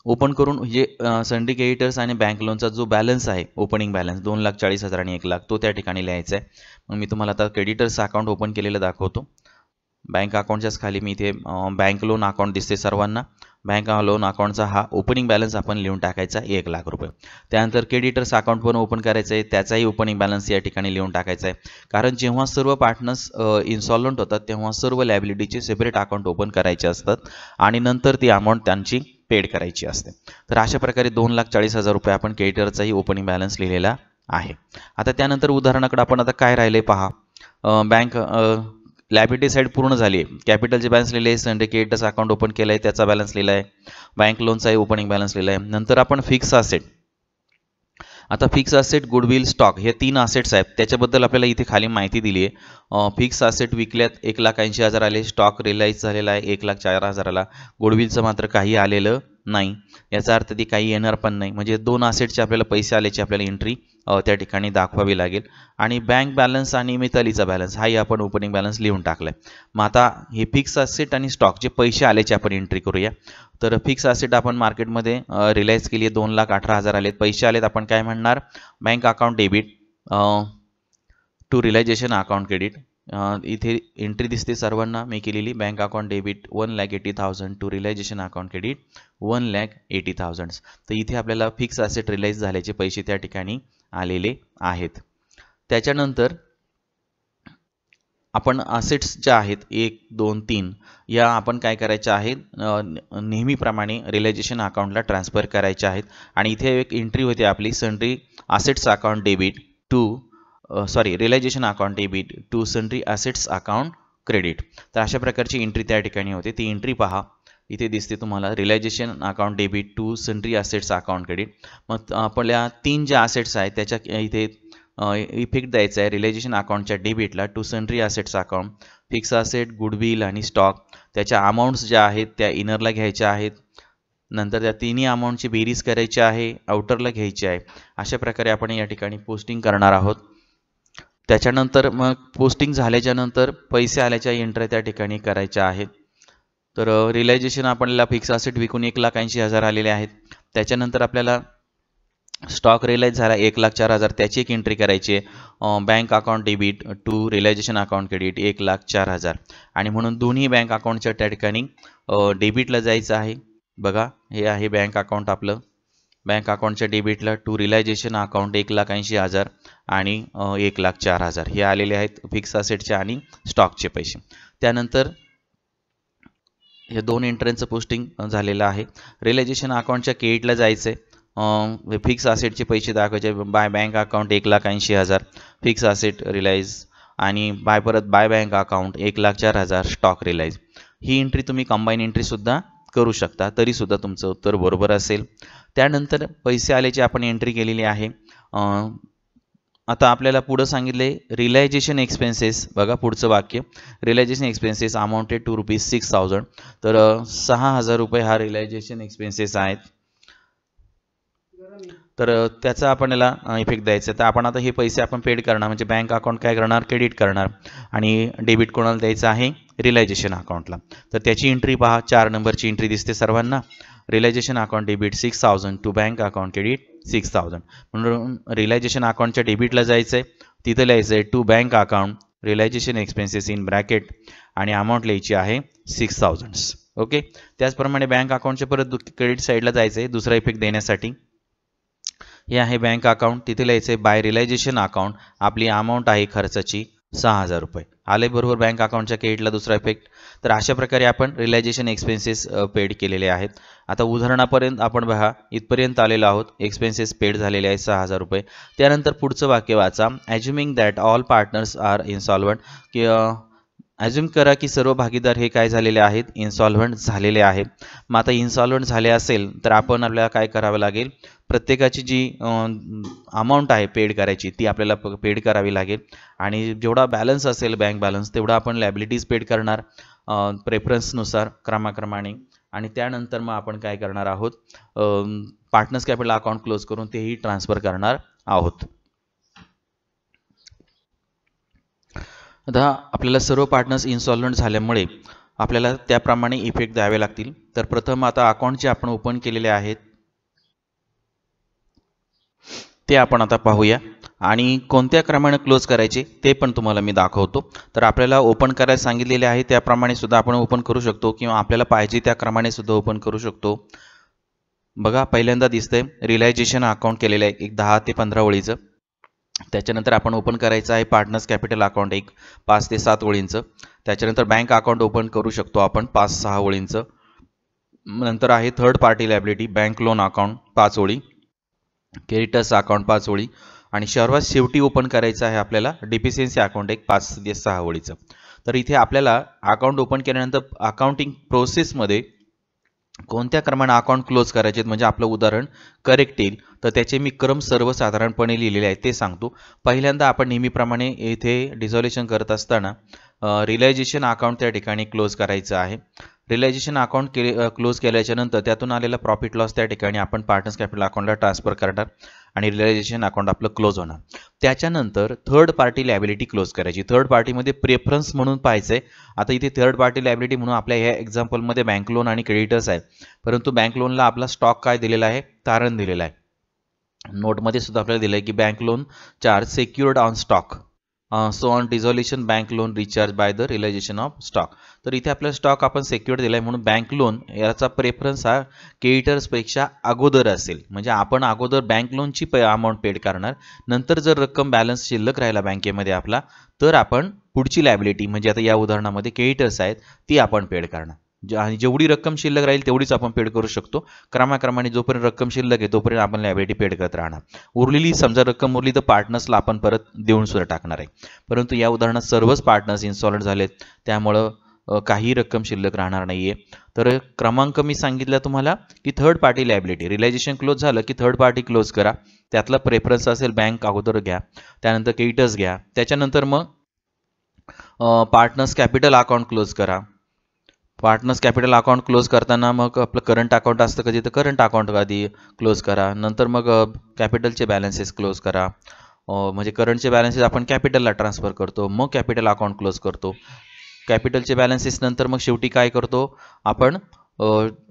ओपन करून जे सन्ट्री क्रेडिटर्स आणि बँक लोनचा जो बॅलन्स आहे, ओपनिंग बॅलन्स 2,40,000 आणि 1,00,000, तो त्या ठिकाणी लिहायचा आहे. मग मी तुम्हाला आता क्रेडिटर्स अकाउंट ओपन केलेलं दाखवतो. बँक अकाउंटच्याच खाली मी इथे बँक लोन अकाउंट दिसते सर्वांना. बँक लोन अकाउंटचा हा ओपनिंग बॅलन्स आपण लिहून टाकायचा 1,00,000 रुपये. त्यानंतर क्रेडिटर्स अकाउंट पण ओपन करायचं आहे, त्याचाही ओपनिंग बॅलन्स या ठिकाणी लिहून टाकायचा आहे. कारण जेव्हा सर्व पार्टनर्स इन्सॉल्वंट होतात तेव्हा सर्व लायबिलिटीचे सेपरेट अकाउंट ओपन करायचे असतात आणि नंतर ती अमाऊंट त्यांची पेड करायची असते. तर अशा प्रकारे 2,40,000 रुपये आपण क्रेडिटरचाही ओपनिंग बॅलन्स लिहिलेला आहे. आता त्यानंतर उदाहरणाकडे आपण आता काय राहिले पहा. बँक लायबिलिटी साईड पूर्ण झाली आहे. कॅपिटलचे बॅलन्स लिहिले आहे, सन्ट्री क्रेडिटर्स अकाउंट ओपन केलं आहे, त्याचा बॅलन्स लिहिला आहे, बँक लोनचाही ओपनिंग बॅलन्स लिहिला आहे. नंतर आपण फिक्स असेट, आता फिक्स असेट, गुडविल, स्टॉक हे 3 असेट्स आहेत, त्याच्याबद्दल आपल्याला इथे खाली माहिती दिली आहे. फिक्स असेट विकल्यात 1,80,000 आले, स्टॉक रिलाईज झालेला आहे 1,04,000ला, गुडविलचं मात्र काही आलेलं नाही. याचा अर्थ ती काही येणार पण नाही, म्हणजे 2 असेटचे आपल्याला पैसे आल्याची आपल्याला एंट्री त्या ठिकाणी दाखवावी लागेल. आणि बँक बॅलन्स आणि मितालीचा बॅलन्स हाही आपण ओपनिंग बॅलन्स लिहून टाकलाय. मग आता हे फिक्स असेट आणि स्टॉक जे पैसे आल्याची आपण एंट्री करूया. तर फिक्स असेट आपण मार्केटमध्ये रिलाईज केली आहे, 2,18,000 आलेत, पैसे आलेत, आपण काय म्हणणार, bank account debit to realisation account credit. इथे एंट्री दिसते सर्वांना मी केलेली, bank account debit 1,80,000 to realisation account credit 1,80,000. तर इथे आपल्याला फिक्स असेट रिलाईज झाल्याचे पैसे त्या ठिकाणी आलेले आहेत. त्याच्यानंतर आपण असेट्स ज्या आहेत 1, 2, 3 या आपण काय करायच्या आहेत, नेहमीप्रमाणे रिलायझेशन अकाउंटला ट्रान्सफर करायच्या आहेत. आणि इथे एक एंट्री होते आपली, sundry assets account debit to realisation account debit to sundry assets account credit. तर अशा प्रकारची एंट्री त्या ठिकाणी होते. ती एंट्री पहा, इथे दिसते तुम्हाला, realisation account debit to sundry assets account credit. मग आपल्या 3 ज्या असेट्स आहेत त्याच्या इथे इफेक्ट द्यायचा आहे रिलायझेशन अकाउंटच्या डेबिटला to sundry assets account, fixed asset, goodwill आणि स्टॉक. त्याच्या अमाऊंट्स ज्या आहेत त्या इनरला घ्यायच्या आहेत, नंतर त्या तिन्ही अमाऊंटची बेरीज करायची आहे, आउटरला घ्यायची आहे. अशा प्रकारे आपण या ठिकाणी पोस्टिंग करणार आहोत. त्याच्यानंतर मग पोस्टिंग झाल्याच्या नंतर पैसे आल्याच्या एंट्री त्या ठिकाणी करायच्या आहेत. तर रिलायझेशन आपल्याला फिक्स असेट विकून 1,80,000 आलेले आहेत. त्याच्यानंतर आपल्याला स्टॉक रिलाईज झाला 1,04,000, त्याची एक एंट्री करायची आहे, bank account debit to realisation account credit 1,04,000. आणि म्हणून दोन्ही बँक अकाउंटच्या त्या ठिकाणी डेबिटला जायचं आहे बघा हे आहे बँक अकाउंट आपलं. बँक अकाउंटच्या डेबिटला टू रिलायझेशन अकाउंट 1,80,000 आणि 1,04,000 हे आलेले आहेत फिक्स असेटचे आणि स्टॉकचे पैसे. त्यानंतर हे दोन एंट्रीचं पोस्टिंग झालेलं आहे. रिलायझेशन अकाउंटच्या क्रेडिटला जायचं आहे, फिक्स असेटचे पैसे दाखवायचे. By bank account 1,80,000 fixed asset realise आणि परत by bank account 1,04,000 stock realise. ही एंट्री तुम्ही कंबाईन एंट्रीसुद्धा करू शकता, तरीसुद्धा तुमचं उत्तर बरोबर असेल. त्यानंतर पैसे आल्याची आपण एंट्री केलेली आहे. आता आपल्याला पुढं सांगितले रिलायझेशन एक्सपेन्सेस. बघा पुढचं वाक्य, रिलायझेशन एक्सपेन्सेस अमाऊंटेड टू ₹6,000. तर 6,000 रुपये हा रिलायझेशन एक्सपेन्सेस आहेत. तर त्याचा आपण याला इफेक्ट द्यायचा. तर आपण आता हे पैसे आपण पेड करणार, म्हणजे बँक अकाउंट काय करणार, क्रेडिट करणार आणि डेबिट कोणाला द्यायचं आहे, रिलायझेशन अकाउंटला. तर त्याची एंट्री पहा, 4 नंबरची एंट्री दिसते सर्वांना. Realisation account debit 6,000 to bank account credit 6,000. म्हणून रिलायझेशन अकाउंटच्या डेबिटला जायचं आहे, तिथं लिहायचं आहे to bank account realisation expenses in bracket आणि अमाऊंट लिहायची आहे 6,000. ओके. त्याचप्रमाणे बँक अकाउंटच्या परत क्रेडिट साईडला जायचं आहे दुसरा इफेक्ट देण्यासाठी. हे आहे बँक अकाउंट, तिथे लिहायचं आहे बाय रिलायझेशन अकाउंट, आपली अमाऊंट आहे खर्चाची 6,000 रुपये. आले बरोबर बँक अकाउंटच्या क्रेडिटला दुसरा इफेक्ट. तर अशा प्रकारे आपण रिलायझेशन एक्सपेन्सेस पेड केलेले आहेत. आता उदाहरणापर्यंत आपण बघा इथपर्यंत आलेलो आहोत. एक्सपेन्सेस पेड झालेले आहेत 6,000 रुपये. त्यानंतर पुढचं वाक्य वाचा, ॲज्युमिंग दॅट ऑल पार्टनर्स आर इन्सॉल्वंट, की ॲज्युम करा की सर्व भागीदार हे काय झालेले आहेत, इन्सॉल्व्हंट झालेले आहेत. मग आता इन्सॉल्व्हंट झाले असेल तर आपण आपल्याला काय करावं लागेल, प्रत्येकाची जी अमाऊंट आहे पेड करायची ती आपल्याला पेड करावी लागेल आणि जेवढा बॅलन्स असेल बँक बॅलन्स तेवढा आपण लायबिलिटीज पेड करणार प्रेफरन्सनुसार क्रमाक्रमाने. आणि त्यानंतर मग आपण काय करणार आहोत, पार्टनर्स कॅपिटल अकाउंट क्लोज करून तेही ट्रान्सफर करणार आहोत. आता आपल्याला सर्व पार्टनर्स इन्सॉल्व्हंट झाल्यामुळे आपल्याला त्याप्रमाणे इफेक्ट द्यावे लागतील. तर प्रथम आता अकाउंट जे आपण ओपन केलेले आहेत ते आपण आता पाहूया आणि कोणत्या क्रमाने क्लोज करायचे ते पण तुम्हाला मी दाखवतो. तर आपल्याला ओपन करायला सांगितलेले आहे त्याप्रमाणे सुद्धा आपण ओपन करू शकतो किंवा आपल्याला पाहिजे त्या क्रमाने सुद्धा ओपन करू शकतो. बघा पहिल्यांदा दिसतंय रिलायझेशन अकाउंट केलेलं आहे एक 10 ते 15 ओळीचं. त्याच्यानंतर आपण ओपन करायचं आहे पार्टनर्स कॅपिटल अकाउंट एक 5 ते 7 ओळींचं. त्याच्यानंतर बँक अकाउंट ओपन करू शकतो आपण 5-6 ओळींचं. नंतर आहे third party liability bank loan account 5 ओळी, क्रेडिटर्स अकाउंट 5 ओळी आणि सर्वात शेवटी ओपन करायचं आहे आपल्याला डिफिशियन्सी अकाउंट एक 5 ते 6 ओळीचं. तर इथे आपल्याला अकाउंट ओपन केल्यानंतर अकाउंटिंग प्रोसेसमध्ये कोणत्या क्रमाने अकाउंट क्लोज करायचे म्हणजे आपलं उदाहरण करेक्ट येईल. तर त्याचे मी क्रम सर्वसाधारणपणे लिहिलेले आहेत ते सांगतो. पहिल्यांदा आपण नेहमीप्रमाणे इथे डिझॉल्युशन करत असताना रिलायझेशन अकाउंट त्या ठिकाणी क्लोज करायचं आहे. रिलायझेशन अकाउंट क्लोज केल्याच्या नंतर त्यातून आलेला प्रॉफिट लॉस त्या ठिकाणी आपण पार्टनर्स कॅपिटल अकाउंटला ट्रान्सफर करणार आणि रिलायझेशन अकाउंट आपलं क्लोज होणार. त्याच्यानंतर थर्ड पार्टी लायबिलिटी क्लोज करायची. थर्ड पार्टीमध्ये प्रेफरन्स म्हणून पाहायचं आहे. आता इथे थर्ड पार्टी लायबिलिटी म्हणून आपल्या ह्या एक्झाम्पलमध्ये बँक लोन आणि क्रेडिटर्स आहे, परंतु बँक लोनला आपला स्टॉक काय दिलेला आहे, तारण दिलेला आहे. नोटमध्ये सुद्धा आपल्याला दिलं आहे की bank loan charge secured on stock so on dissolution bank loan recharge by the realisation of stock. तर इथे आपला स्टॉक आपण सेक्युअर दिला आहे म्हणून बँक लोन याचा प्रेफरन्स हा क्रेडिटर्सपेक्षा अगोदर असेल. म्हणजे आपण अगोदर बँक लोनची अमाऊंट पेड करणार, नंतर जर रक्कम बॅलन्स शिल्लक राहिला बँकेमध्ये आपला तर आपण पुढची लायबिलिटी म्हणजे आता या उदाहरणामध्ये क्रेडिटर्स आहेत ती आपण पेड करणार. आणि जेवढी रक्कम शिल्लक राहील तेवढीच आपण पेड करू शकतो. क्रमाक्रमाने जोपर्यंत रक्कम शिल्लक आहे तोपर्यंत आपण लायबिलिटी पेड करत राहणार. उरलेली समजा रक्कम उरली तर पार्टनर्सला आपण परत देऊन सुद्धा टाकणार आहे. परंतु या उदाहरणात सर्वच पार्टनर्स इन्सॉल्व्हंट झालेत त्यामुळं काही रक्कम शिल्लक राहणार नाहीये. तर क्रमांक मी सांगितला तुम्हाला की third party liability realisation close झालं की थर्ड पार्टी क्लोज करा. त्यातला प्रेफरन्स असेल बँक अगोदर घ्या, त्यानंतर क्रेडिटर्स घ्या, त्याच्यानंतर मग पार्टनर्स कॅपिटल अकाउंट क्लोज करा. पार्टनर्स कॅपिटल अकाउंट क्लोज करताना मग आपलं करंट अकाउंट असतं कधी तर करंट अकाउंट आधी क्लोज करा. नंतर मग कॅपिटलचे बॅलन्सेस क्लोज करा. म्हणजे करंटचे बॅलन्सेस आपण कॅपिटलला ट्रान्सफर करतो, मग कॅपिटल अकाउंट क्लोज करतो. कॅपिटलचे बॅलन्सेस नंतर मग शेवटी काय करतो आपण,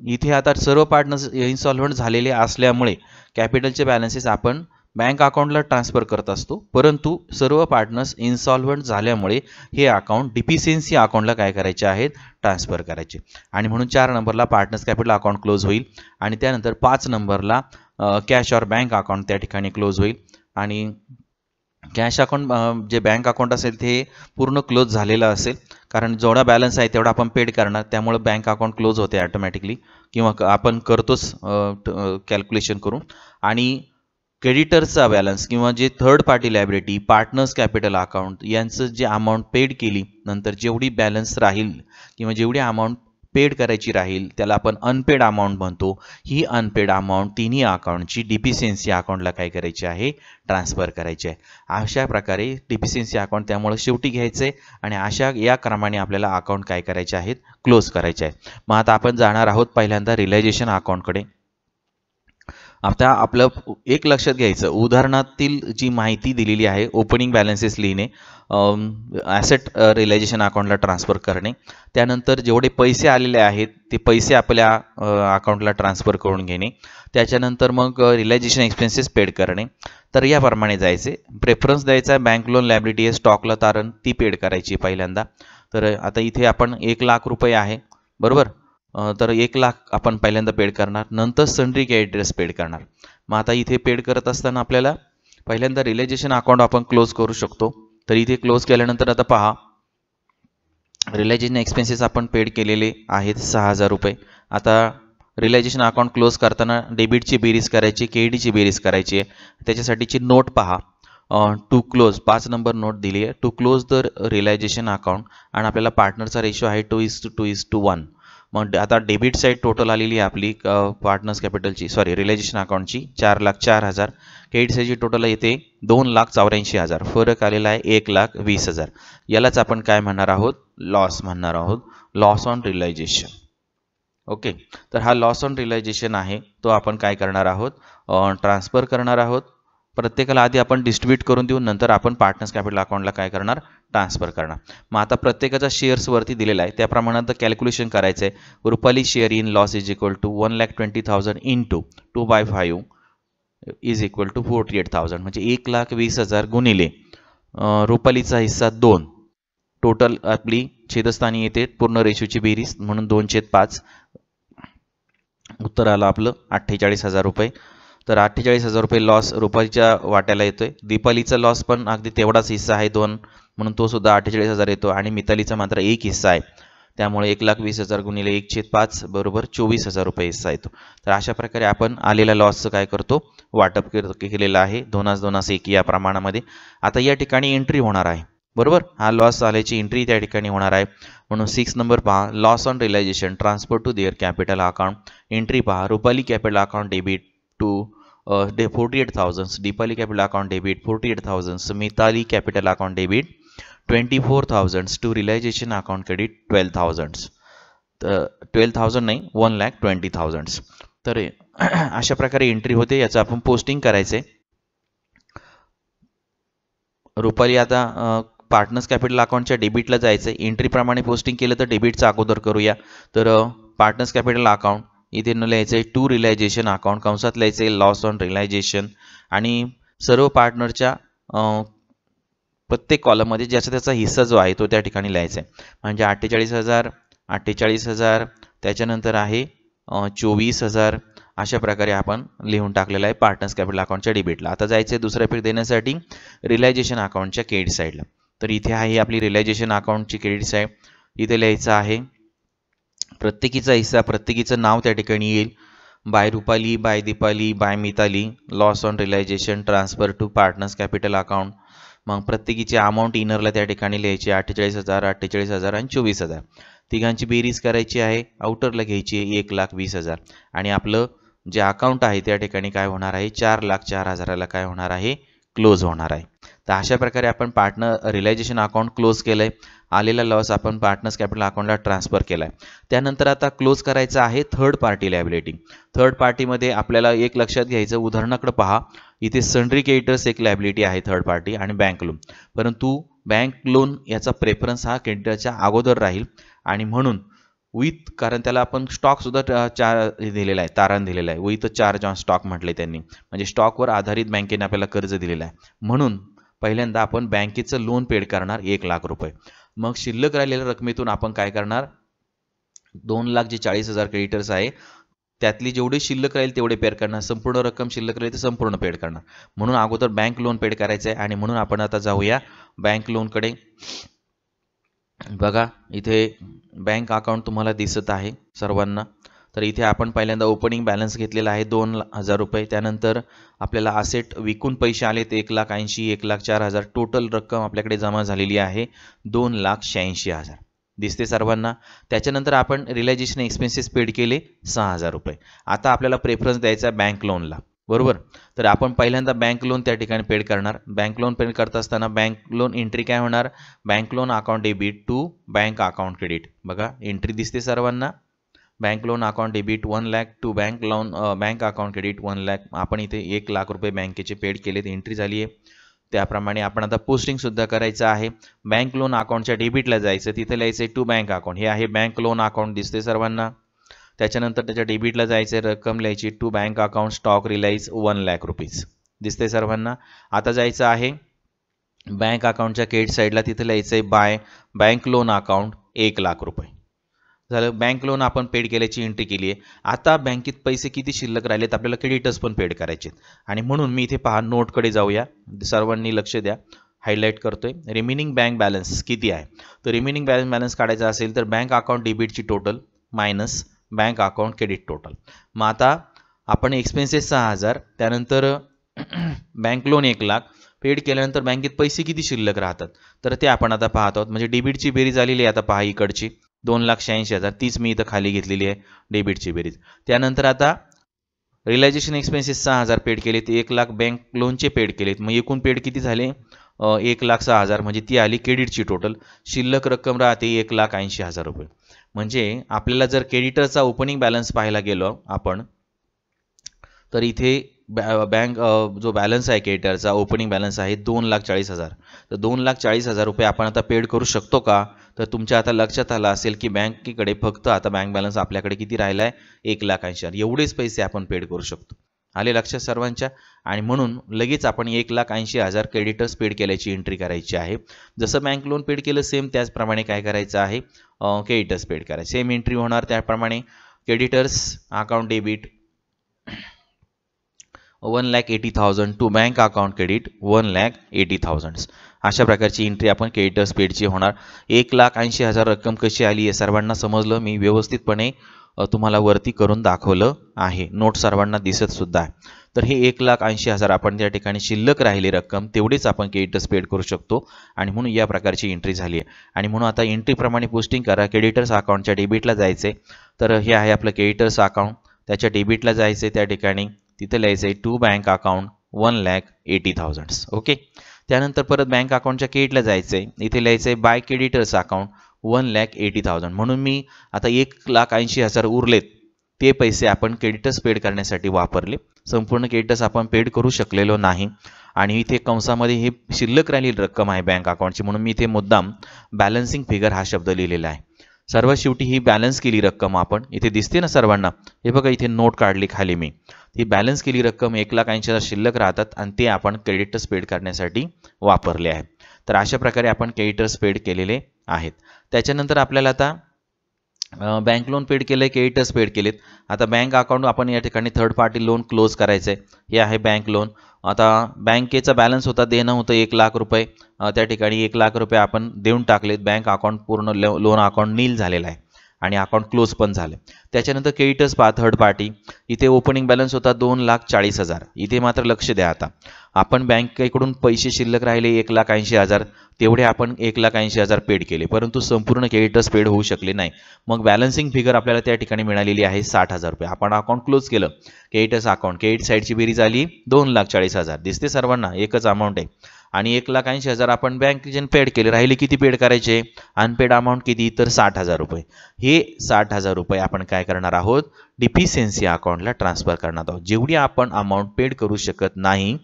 इथे आता सर्व पार्टनर्स इन्सॉल्व्हंट झालेले असल्यामुळे कॅपिटलचे बॅलन्सेस आपण बँक अकाउंटला ट्रान्सफर करत असतो, परंतु सर्व पार्टनर्स इन्सॉल्व्हंट झाल्यामुळे हे अकाउंट डिफिशियन्सी अकाउंटला काय करायचे आहेत, ट्रान्सफर करायचे. आणि म्हणून 4 नंबरला पार्टनर्स कॅपिटल अकाउंट क्लोज होईल आणि त्यानंतर 5 नंबरला कॅश ऑर बँक अकाउंट त्या ठिकाणी क्लोज होईल. आणि कॅश अकाउंट जे बँक अकाउंट असेल ते पूर्ण क्लोज झालेलं असेल, कारण जेवढा बॅलन्स आहे तेवढा आपण पेड करणार, त्यामुळे बँक अकाउंट क्लोज होते ऑटोमॅटिकली, किंवा आपण करतोच कॅल्क्युलेशन करून. आणि क्रेडिटर्सचा बॅलन्स किंवा जे third party liability, partners capital account यांचं जे अमाऊंट पेड केली नंतर जेवढी बॅलन्स राहील किंवा जेवढी अमाऊंट पेड करायची राहील त्याला आपण अनपेड अमाऊंट म्हणतो. ही अनपेड अमाऊंट तिन्ही अकाउंटची डिफिशियन्सी अकाउंटला काय करायची आहे, ट्रान्सफर करायची आहे. अशा प्रकारे डिफिशियन्सी अकाउंट त्यामुळे शेवटी घ्यायचे आणि या क्रमाने आपल्याला अकाउंट काय करायचे आहेत, क्लोज करायचे आहे. मग आता आपण जाणार आहोत पहिल्यांदा रिअलायझेशन अकाउंटकडे. आता आपलं एक लक्षात घ्यायचं, उदाहरणातील जी माहिती दिलेली आहे ओपनिंग बॅलन्सेस लिहिणे, ॲसेट रिअलायझेशन अकाउंटला ट्रान्सफर करणे, त्यानंतर जेवढे पैसे आलेले आहेत ते पैसे आपल्या अकाउंटला ट्रान्सफर करून घेणे, त्याच्यानंतर मग रिअलायझेशन एक्सपेन्सेस पेड करणे. तर याप्रमाणे जायचे. प्रेफरन्स द्यायचा बँक लोन लायबिलिटी आहे स्टॉकला तारण ती पेड करायची पहिल्यांदा. तर आता इथे आपण 1 लाख रुपये आहे बरोबर, तर 1 लाख आपण पहिल्यांदा पेड करणार, नंतर सन्ड्री क्रेडिटर्स पेड करणार. मग आता इथे पेड करत असताना आपल्याला पहिल्यांदा रिअलायझेशन अकाउंट आपण क्लोज करू शकतो. तर इथे क्लोज केल्यानंतर आता पहा, रिअलायझेशन एक्सपेन्सेस आपण पेड केलेले आहेत 6,000 रुपये. आता रिअलायझेशन अकाउंट क्लोज करताना डेबिटची बेरीज करायची, क्रेडिटची बेरीज करायची आहे. त्याच्यासाठीची नोट पहा, टू क्लोज 5 नंबर नोट दिली आहे, to close the realisation account, आणि आपल्याला पार्टनरचा रेशो आहे 2:1. मग आता डेबिट साईड टोटल आलेली आहे आपली पार्टनर्स कॅपिटलची रिअलायझेशन अकाउंटची 4,04,000. क्रेडिट साईडची टोटल येते 2,84,000. फरक आलेला आहे 1,20,000. यालाच आपण काय म्हणणार आहोत, लॉस म्हणणार आहोत, लॉस ऑन रिअलायझेशन. ओके, तर हा लॉस ऑन रिअलायझेशन आहे तो आपण काय करणार आहोत, ट्रान्सफर करणार आहोत. प्रत्येकाला आधी आपण डिस्ट्रीब्यूट करून देऊ, नंतर आपण पार्टनर्स कॅपिटल अकाउंटला काय करणार, ट्रान्सफर करणार. मग आता प्रत्येकाचा शेअर्सवरती दिलेला आहे त्याप्रमाणे आता कॅल्क्युलेशन करायचं आहे. Rupali share in loss is equal to 1,20,000 into 2/5 is equal to 48,000, म्हणजे 1,20,000 गुणिले रुपालीचा हिस्सा 2. टोटल आपली छेदस्थानी येते पूर्ण रेशोची बेरीज म्हणून 2/5. उत्तर आलं आपलं 48,000 रुपये. तर 48,000 रुपये लॉस रुपालीच्या वाट्याला येतोय. दीपालीचा लॉस पण अगदी तेवढाच हिस्सा आहे 2, म्हणून तो सुद्धा 48,000 येतो. आणि मितालीचा मात्र 1 हिस्सा आहे, त्यामुळे 1,20,000 गुणिले 1/5 बरोबर 24,000 रुपये हिस्सा येतो. तर अशा प्रकारे आपण आलेल्या लॉसचं काय करतो, वाटप केलेलं आहे 2:1 या प्रमाणामध्ये. आता या ठिकाणी एंट्री होणार आहे बरोबर, हा लॉस आल्याची एंट्री त्या ठिकाणी होणार आहे. म्हणून 6 नंबर पहा, loss on realisation transfer to their capital account. Entry पहा, Rupali capital account debit to 48,000, Deepali capital account debit 48,000, Mitali capital account debit 24,000 to realisation account credit 12,000. तर 12,000 नाही 1,20,000. तर अशा प्रकारे एंट्री होते, याचं आपण पोस्टिंग करायचे. रुपाली आता पार्टनर्स कॅपिटल अकाउंटच्या डेबिटला जायचं आहे. एंट्रीप्रमाणे पोस्टिंग केलं तर डेबिटचं अगोदर करूया. तर पार्टनर्स कॅपिटल अकाउंट इथे न लिहायचं आहे टू रिअलायझेशन अकाउंट, कंसात लिहायचं आहे लॉस ऑन रिअलायझेशन, आणि सर्व पार्टनरच्या प्रत्येक कॉलममध्ये ज्याचा त्याचा हिस्सा जो आहे तो त्या ठिकाणी लिहायचा आहे. म्हणजे 48,000 त्याच्यानंतर आहे 24,000. अशा प्रकारे आपण लिहून टाकलेलं आहे पार्टनर्स कॅपिटल अकाउंटच्या डेबिटला. आता जायचं आहे दुसऱ्या पीक देण्यासाठी रिअलायझेशन अकाउंटच्या क्रेडिट साईडला. तर इथे आहे आपली रिअलायझेशन अकाउंटची क्रेडिट साईड. इथे लिहायचं आहे प्रत्येकीचा हिस्सा, प्रत्येकीचं नाव त्या ठिकाणी येईल, by Rupali, by Deepali, by Mitali, loss on realisation transfer to partners capital account. मग प्रत्येकीची अमाऊंट इनरला त्या ठिकाणी लिहायची 48,000, 48,000 आणि 24,000. तिघांची बेरीज करायची आहे, आउटरला घ्यायची आहे 1,20,000. आणि आपलं जे अकाउंट आहे त्या ठिकाणी काय होणार आहे, 4,04,000ला काय होणार आहे, क्लोज होणार आहे. तर अशा प्रकारे आपण पार्टनर रिअलायझेशन अकाउंट क्लोज केलंय. आलेला लॉस आपण पार्टनर्स कॅपिटल अकाउंटला ट्रान्सफर केलाय. त्यानंतर आता क्लोज करायचं आहे थर्ड पार्टी लायबिलिटी. थर्ड पार्टीमध्ये आपल्याला एक लक्षात घ्यायचं, उदाहरणाकडे पहा, इथे सन्ड्री क्रेडिटर्स एक लायबिलिटी आहे थर्ड पार्टी आणि बँक लोन. परंतु बँक लोन याचा प्रेफरन्स हा क्रेडिटरच्या अगोदर राहील आणि म्हणून विथ, कारण त्याला आपण स्टॉक सुद्धा चार दिलेला आहे, तारण दिलेला आहे, विथ चार्ज ऑन स्टॉक म्हटले त्यांनी, म्हणजे स्टॉकवर आधारित बँकेने आपल्याला कर्ज दिलेलं आहे. म्हणून पहिल्यांदा आपण बँकेचं लोन पेड करणार 1 लाख रुपये. मग शिल्लक राहिलेल्या रकमेतून आपण काय करणार, 2,40,000 क्रेडिटर्स आहे त्यातली जेवढे शिल्लक राहील तेवढे पेड करणार, संपूर्ण रक्कम शिल्लक राहील तर संपूर्ण पेड करणार. म्हणून अगोदर बँक लोन पेड करायचं आहे आणि म्हणून आपण आता जाऊया बँक लोनकडे. बघा इथे बँक अकाउंट तुम्हाला दिसत आहे सर्वांना. तर इथे आपण पहिल्यांदा ओपनिंग बॅलन्स घेतलेला आहे 2,000 रुपये. त्यानंतर आपल्याला असेट विकून पैसे आले ते 1,80,000, 1,04,000. टोटल रक्कम आपल्याकडे जमा झालेली आहे 2,86,000. दिसते सर्वांना. त्याच्यानंतर आपण रिलायझेशन एक्सपेन्सेस पेड केले 6,000 रुपये. आता आपल्याला प्रेफरन्स द्यायचा आहे बँक लोनला, बरोबर. तर आपण पहिल्यांदा बँक लोन त्या ठिकाणी पेड करणार. बँक लोन पेड करत असताना बँक लोन एंट्री काय होणार, bank loan account debit to bank account credit. बघा एंट्री दिसते सर्वांना, bank loan account debit 1 lakh to bank loan bank account credit 1 lakh. आपण इथे 1 लाख रुपये बँकेचे पेड केलेत, एंट्री झाली आहे. त्याप्रमाणे आपण आता पोस्टिंग सुद्धा करायचं आहे. बँक लोन अकाउंटच्या डेबिटला जायचं, तिथे लिहायचं टू बँक अकाउंट. हे आहे बँक लोन अकाउंट, दिसते सर्वांना. त्याच्यानंतर त्याच्या डेबिटला जायचं, रक्कम लिहायची to bank account stock realise 1 lakh rupees. दिसते सर्वांना. आता जायचं आहे बँक अकाउंटच्या क्रेडिट साईडला, तिथे लिहायचं आहे bye bank loan account 1 lakh रुपये. झालं. बँक लोन आपण पेड केल्याची एंट्री केली आहे. आता बँकेत पैसे किती शिल्लक राहिलेत, आपल्याला क्रेडिटर्स पण पेड करायचे आणि म्हणून मी इथे पहा नोटकडे जाऊया, सर्वांनी लक्ष द्या, हायलाईट करतोय. रिमेनिंग बँक बॅलन्स किती आहे, तर रिमेनिंग बँक बॅलन्स काढायचा असेल तर बँक अकाउंट डेबिटची total minus bank account credit total. मग आता आपण एक्सपेन्सेस 6,000, त्यानंतर बँक लोन 1 लाख पेड केल्यानंतर बँकेत पैसे किती शिल्लक राहतात तर ते आपण आता पाहत आहोत. म्हणजे डेबिटची बेरीज आलेली आहे आता पहा इकडची 2,86,000, तीच मी इथं खाली घेतलेली आहे डेबिटची बेरीज. त्यानंतर आता रिलायझेशन एक्सपेन्सेस 6,000 पेड केलेत, 1 लाख बँक लोनचे पेड केलेत. मग एकूण पेड किती झाले 1,06,000, म्हणजे ती आली क्रेडिटची टोटल. शिल्लक रक्कम राहते 1,80,000 रुपये. म्हणजे आपल्याला जर क्रेडिटरचा ओपनिंग बॅलन्स पाहायला गेलो आपण तर इथे बँक जो बॅलन्स आहे क्रेडिटरचा ओपनिंग बॅलन्स आहे 2,40,000. तर 2,40,000 रुपये आपण आता पेड करू शकतो का, तर तुमच्या आता लक्षात आलं असेल की बँकेकडे फक्त आता बँक बॅलन्स आपल्याकडे किती राहिला आहे 1,80,000. एवढेच पैसे आपण पेड करू शकतो. आले लक्षात सर्वांच्या. आणि म्हणून लगेच आपण 1,80,000 क्रेडिटर्स पेड केल्याची एंट्री करायची आहे. जसं बँक लोन पेड केलं सेम त्याचप्रमाणे काय करायचं आहे क्रेडिटर्स पेड करायचं. सेम एंट्री होणार. त्याप्रमाणे creditors account debit 1,80,000 to bank account credit 1,80,000. अशा प्रकारची एंट्री आपण क्रेडिटर्स पेडची होणार. 1,80,000 रक्कम कशी आली आहे सर्वांना समजलं. मी व्यवस्थितपणे तुम्हाला वरती करून दाखवलं आहे, नोट सर्वांना दिसत सुद्धा आहे. तर हे 1,80,000 आपण त्या ठिकाणी शिल्लक राहिली रक्कम तेवढीच आपण क्रेडिटर्स पेड करू शकतो आणि म्हणून या प्रकारची एंट्री झाली आहे. आणि म्हणून आता एंट्रीप्रमाणे पोस्टिंग करा. क्रेडिटर्स अकाउंटच्या डेबिटला जायचे, तर हे आहे आपलं क्रेडिटर्स अकाउंट, त्याच्या डेबिटला जायचे, त्या ठिकाणी तिथे लिहायचं आहे टू बँक अकाउंट 1,80,000. ओके. त्यानंतर परत बँक अकाउंटच्या क्रेडिटला जायचं आहे, इथे लिहायचं आहे बाय क्रेडिटर्स अकाउंट 1,80,000. म्हणून मी आता 1,80,000 उरलेत ते पैसे आपण क्रेडिटर्स पेड करण्यासाठी वापरले. संपूर्ण क्रेडिटर्स आपण पेड करू शकलेलो नाही. आणि इथे कंसामध्ये हे शिल्लक राहिलेली रक्कम आहे बँक अकाउंटची, म्हणून मी इथे मुद्दाम बॅलन्सिंग फिगर हा शब्द लिहिलेला आहे. सर्वात शेवटी ही बॅलन्स केली रक्कम आपण इथे दिसते ना सर्वांना, हे बघा इथे नोट काढली खाली मी, ही बॅलन्स केली रक्कम 1,80,000 शिल्लक राहतात आणि ते आपण क्रेडिटर्स पेड करण्यासाठी वापरले आहेत. तर अशा प्रकारे आपण क्रेडिटर्स पेड केलेले आहेत. त्याच्यानंतर आपल्याला आता बँक लोन पेड केले, क्रेडिटर्स पेड केलेत. आता बँक अकाउंट आपण या ठिकाणी थर्ड पार्टी लोन क्लोज करायचं आहे. हे आहे बँक लोन. आता बँकेचा बॅलन्स होता, देणं होतं 1 लाख रुपये, त्या ठिकाणी 1 लाख रुपये आपण देऊन टाकलेत. बँक अकाउंट पूर्ण लोन अकाउंट नील झालेला आहे आणि अकाउंट क्लोज पण झाले. त्याच्यानंतर क्रेडिटर्स पहा थर्ड पार्टी, इथे ओपनिंग बॅलन्स होता 2,40,000. इथे मात्र लक्ष द्या, आता आपण बँकेकडून पैसे शिल्लक राहिले 1,80,000, तेवढे आपण 1,80,000 पेड केले, परंतु संपूर्ण क्रेडिटर्स पेड होऊ शकले नाही. मग बॅलन्सिंग फिगर आपल्याला त्या ठिकाणी मिळालेली आहे 60,000 रुपये. आपण अकाउंट क्लोज केलं, क्रेडिटर्स अकाउंट क्रेडिट साईडची बेरीज आली 2,40,000. दिसते सर्वांना एकच अमाऊंट आहे. आणि 1,80,000 आपण बँकेचे पेड केले, राहिले किती पेड करायचे, अनपेड अमाऊंट किती तर 60,000 रुपये. हे 60,000 रुपये आपण काय करणार आहोत, डिफिशियन्सी अकाउंटला ट्रान्सफर करणार आहोत. जेवढी आपण अमाऊंट पेड करू शकत नाही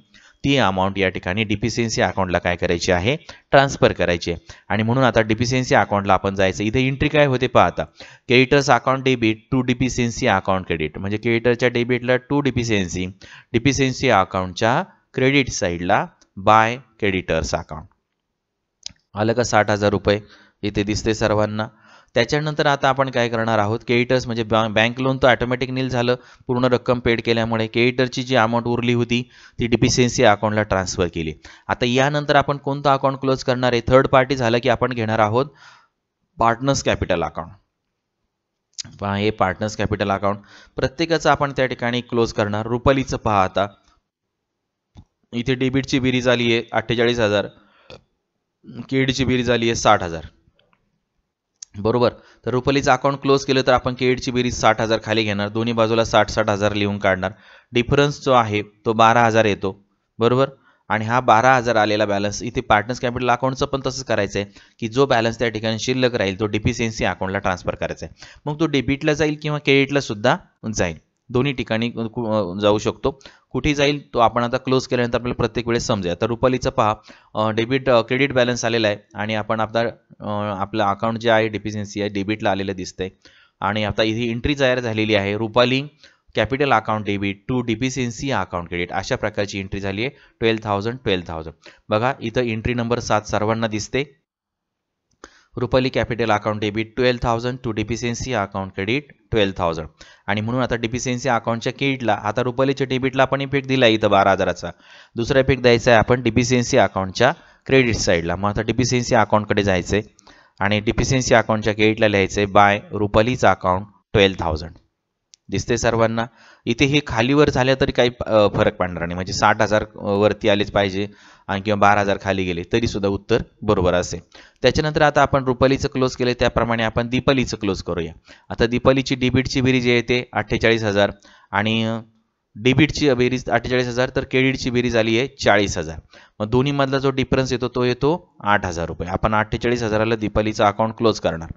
ती अमाऊंट या ठिकाणी डिफिशियन्सी अकाउंटला काय करायची आहे, ट्रान्सफर करायची आहे. आणि म्हणून आता डिफिशियन्सी अकाउंटला आपण जायचं. इथे एंट्री काय होते पहा आता, creditors account debit to deficiency account credit, म्हणजे क्रेडिटरच्या डेबिटला टू डिफिशियन्सी, डिफिशियन्सी अकाउंटच्या क्रेडिट साईडला बाय क्रेडिटर्स अकाउंट. आलं का 60,000 रुपये इथे दिसते सर्वांना. त्याच्यानंतर आता आपण काय करणार आहोत, क्रेडिटर्स म्हणजे बँक लोन तर ऑटोमॅटिक नील झालं पूर्ण रक्कम पेड केल्यामुळे. क्रेडिटरची जी अमाऊंट उरली होती ती डिफिशियन्सी अकाउंटला ट्रान्सफर केली. आता यानंतर आपण कोणतं अकाउंट क्लोज करणार आहे, थर्ड पार्टी झालं की आपण घेणार आहोत पार्टनर्स कॅपिटल अकाउंट. पहा हे पार्टनर्स कॅपिटल अकाउंट प्रत्येकाचं आपण त्या ठिकाणी क्लोज करणार. रुपालीचं पहा आता इथे डेबिटची बेरीज आली आहे 48,000, क्रेडिटची बेरीज आली आहे 60,000, बरोबर. तर रुपालीचं अकाउंट क्लोज केलं तर आपण क्रेडिटची बेरीज 60,000 खाली घेणार, दोन्ही बाजूला 60,000 लिहून काढणार. डिफरन्स जो आहे तो 12,000 येतो, बरोबर. आणि हा 12,000 आलेला बॅलन्स इथे पार्टनर्स कॅपिटल अकाउंटचं पण तसंच करायचं आहे की जो बॅलन्स त्या ठिकाणी शिल्लक राहील तो डिफिशियन्सी अकाउंटला ट्रान्सफर करायचा आहे. मग तो डेबिटला जाईल किंवा क्रेडिटला सुद्धा जाईल, दोन्ही ठिकाणी जाऊ शकतो. कुठे जाईल तो आपण आता क्लोज केल्यानंतर आपल्याला प्रत्येक वेळेस समजेल. आता रुपालीचं पहा क्रेडिट बॅलन्स आलेला आहे आणि आपण आपलं अकाउंट जे आहे डिफिशियन्सी आहे डेबिटला आलेलं दिसतंय. आणि आता इथे एंट्री तयार झालेली आहे, Rupali capital account debit to deficiency account credit, अशा प्रकारची एंट्री झाली आहे. 12,000. बघा इथं एंट्री नंबर 7 सर्वांना दिसते. Rupali capital account debit 12,000 to deficiency account credit 12,000. आणि म्हणून आता डिफिशियन्सी अकाउंटच्या क्रेडिटला, आता रुपालीच्या डेबिटला आपण इफेक्ट दिला इथं 12,000चा, दुसरा इफेक्ट द्यायचा आहे आपण डिफिशियन्सी अकाउंटच्या क्रेडिट साईडला. मग आता डिफिशियन्सी अकाउंटकडे जायचं आहे आणि डिफिशियन्सी अकाउंटच्या क्रेडिटला लिहायचं आहे बाय रुपालीचा अकाउंट 12,000. दिसते सर्वांना. इथे हे खालीवर झालं तरी काही फरक पडणार नाही, म्हणजे 60,000 वरती आलेच पाहिजे आणि किंवा 12,000 खाली गेले तरी सुद्धा उत्तर बरोबर असेल. त्याच्यानंतर आता आपण रुपालीचं क्लोज केले त्याप्रमाणे आपण दीपालीचं क्लोज करूया. आता दीपालीची डेबिटची बेरीज येते 48,000 आणि डेबिटची बेरीज 48,000 तर क्रेडिटची बेरीज आली आहे 40,000. मग दोन्ही मधला जो डिफरन्स येतो तो येतो 8,000 रुपये. आपण 48,000ला दीपालीचं अकाउंट क्लोज करणार.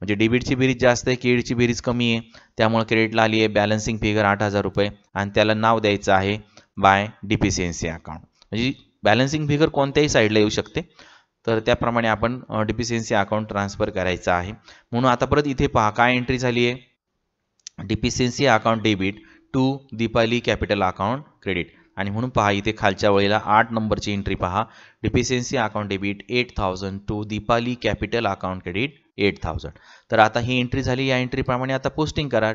म्हणजे डेबिटची बेरीज जास्त आहे, क्रेडिटची बेरीज कमी आहे, त्यामुळे क्रेडिटला आली आहे बॅलन्सिंग फिगर 8,000 रुपये आणि त्याला नाव द्यायचं आहे बाय डिफिशियन्सी अकाउंट. म्हणजे बॅलन्सिंग फिगर कोणत्याही साईडला येऊ शकते, तर त्याप्रमाणे आपण डिफिशियन्सी अकाउंट ट्रान्सफर करायचं आहे. म्हणून आता परत इथे पहा काय एंट्री झाली आहे, deficiency account debit to Deepali capital account credit. आणि म्हणून पहा इथे खालच्या वळीला 8 नंबरची एंट्री पहा, deficiency account debit 8,000 to Deepali capital account credit 8,000. तर आता ही एंट्री झाली, या एंट्रीप्रमाणे आता पोस्टिंग करा.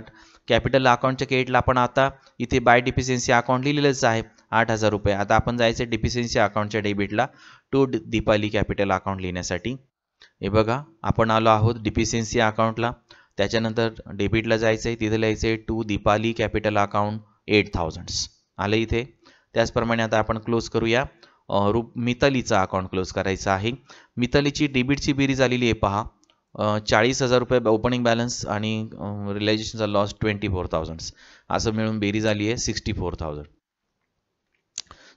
कॅपिटल अकाउंटच्या क्रेडिटला आपण आता इथे बाय डिफिशियन्सी अकाउंट लिहिलेलंच आहे 8,000 रुपये. आता आपण जायचं डिफिशियन्सी अकाउंटच्या डेबिटला टू दीपाली कॅपिटल अकाउंट लिहिण्यासाठी. हे बघा आपण आलो आहोत डिफिशियन्सी अकाउंटला, त्याच्यानंतर डेबिटला जायचं आहे, तिथे लिहायचं आहे टू दीपाली कॅपिटल अकाउंट 8,000 आलं इथे. त्याचप्रमाणे आता आपण क्लोज करूया. मितालीचा अकाउंट क्लोज करायचा आहे. मितालीची डेबिटची बेरीज आलेली आहे पहा 40,000 रुपये ओपनिंग बॅलन्स आणि रिलायझेशनचा लॉस 24,000 असं मिळून बेरीज आली आहे 64,000.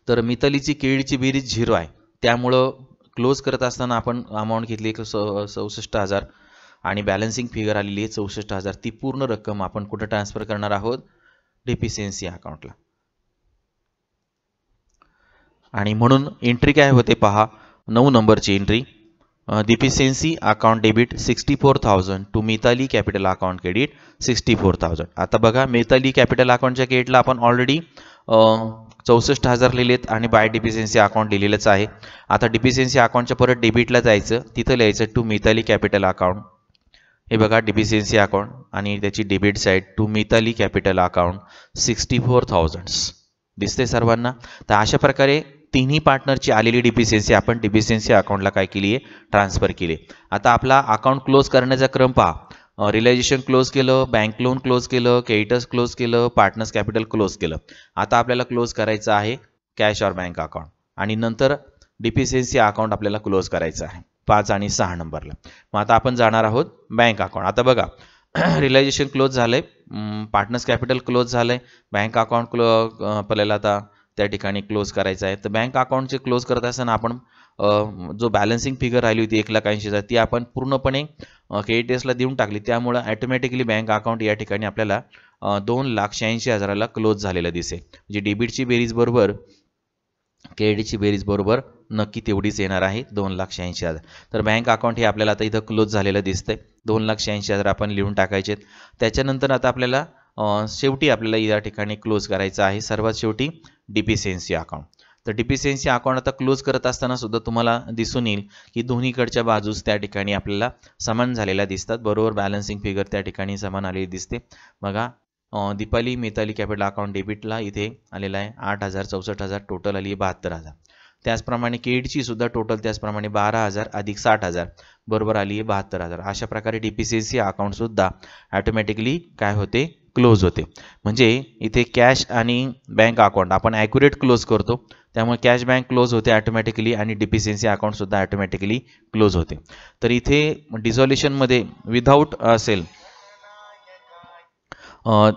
तर मितालीची क्रेडिटची बेरीज 0 आहे, त्यामुळं क्लोज करत असताना आपण अमाऊंट घेतली 64,000 आणि बॅलन्सिंग फिगर आलेली आहे 64,000. ती पूर्ण रक्कम आपण कुठं ट्रान्सफर करणार आहोत, डिफिशियन्सी अकाउंटला. आणि म्हणून एंट्री काय होते पहा 9 नंबरची entry, deficiency account debit 64,000 to Mitali capital account credit 64,000. आता बघा मिताली कॅपिटल अकाउंटच्या क्रेडिटला आपण ऑलरेडी 64,000 लिहिलेत आणि बाय डिफिशियन्सी अकाउंट लिहिलेलंच आहे. आता डिफिशियन्सी अकाउंटच्या परत डेबिटला जायचं, तिथं लिहायचं टू मिताली कॅपिटल अकाउंट. हे बघा डिफिशियन्सी अकाउंट आणि त्याची debit side to Mitali capital account 64,000 दिसते सर्वांना. तर अशा प्रकारे तिन्ही पार्टनरची आलेली डिफिशियन्सी आपण डिफिशियन्सी अकाउंटला काय केली आहे, ट्रान्सफर केली. आता आपला अकाउंट क्लोज करण्याचा क्रम पहा, रिलायझेशन क्लोज केलं, बँक लोन क्लोज केलं, क्रेडिटर्स क्लोज केलं, पार्टनर्स कॅपिटल क्लोज केलं. आता आपल्याला क्लोज करायचं आहे कॅश और बँक अकाउंट आणि नंतर डिफिशियन्सी अकाउंट आपल्याला क्लोज करायचं आहे 5 आणि 6 नंबरला. मग आता आपण जाणार आहोत बँक अकाउंट. आता बघा रिलायझेशन क्लोज झालंय, पार्टनर्स कॅपिटल क्लोज झालंय, बँक अकाउंट आपल्याला आता त्या ठिकाणी क्लोज करायचं आहे. तर बँक अकाउंटचे क्लोज करत असताना आपण जो बॅलन्सिंग फिगर राहिली होती 1,80,000 ती आपण पूर्णपणे क्रेडिटर्सला देऊन टाकली, त्यामुळे ऑटोमॅटिकली बँक अकाउंट या ठिकाणी आपल्याला 2,86,000ला क्लोज झालेलं दिसेल. म्हणजे डेबिटची बेरीज बरोबर KDची बेरीज बरोबर नक्की तेवढीच येणार आहे 2,86,000. तर बँक अकाउंट हे आपल्याला आता इथं क्लोज झालेलं दिसतंय. 2,86,000 आपण लिहून टाकायचे. त्याच्यानंतर आता आपल्याला शेवटी आपल्याला या ठिकाणी क्लोज करायचं आहे. सर्वात शेवटी डिफिशियन्सी अकाउंट. तर डिफिशियन्सी अकाउंट आता क्लोज करत असताना सुद्धा तुम्हाला दिसून येईल की दोन्हीकडच्या बाजूस त्या ठिकाणी आपल्याला समान झालेल्या दिसतात. बरोबर बॅलन्सिंग फिगर त्या ठिकाणी समान आलेली दिसते. बघा दीपाली मिताली कॅपिटल अकाउंट डेबिटला इथे आलेला आहे 8,000, 64,000, टोटल आली 72,000. त्याचप्रमाणे केडची सुद्धा टोटल त्याचप्रमाणे 12,000 अधिक 60,000 बरोबर आली आहे 72,000. अशा प्रकारे डिफिशियन्सी अकाउंट सुद्धा ऑटोमॅटिकली काय होते, क्लोज होते. म्हणजे इथे कॅश आणि बँक अकाउंट आपण ॲक्युरेट क्लोज करतो, त्यामुळे कॅश बँक क्लोज होते ऑटोमॅटिकली आणि डिफिशियन्सी अकाउंट सुद्धा ऑटोमॅटिकली क्लोज होते. तर इथे डिझॉल्युशनमध्ये विदाऊट असेल,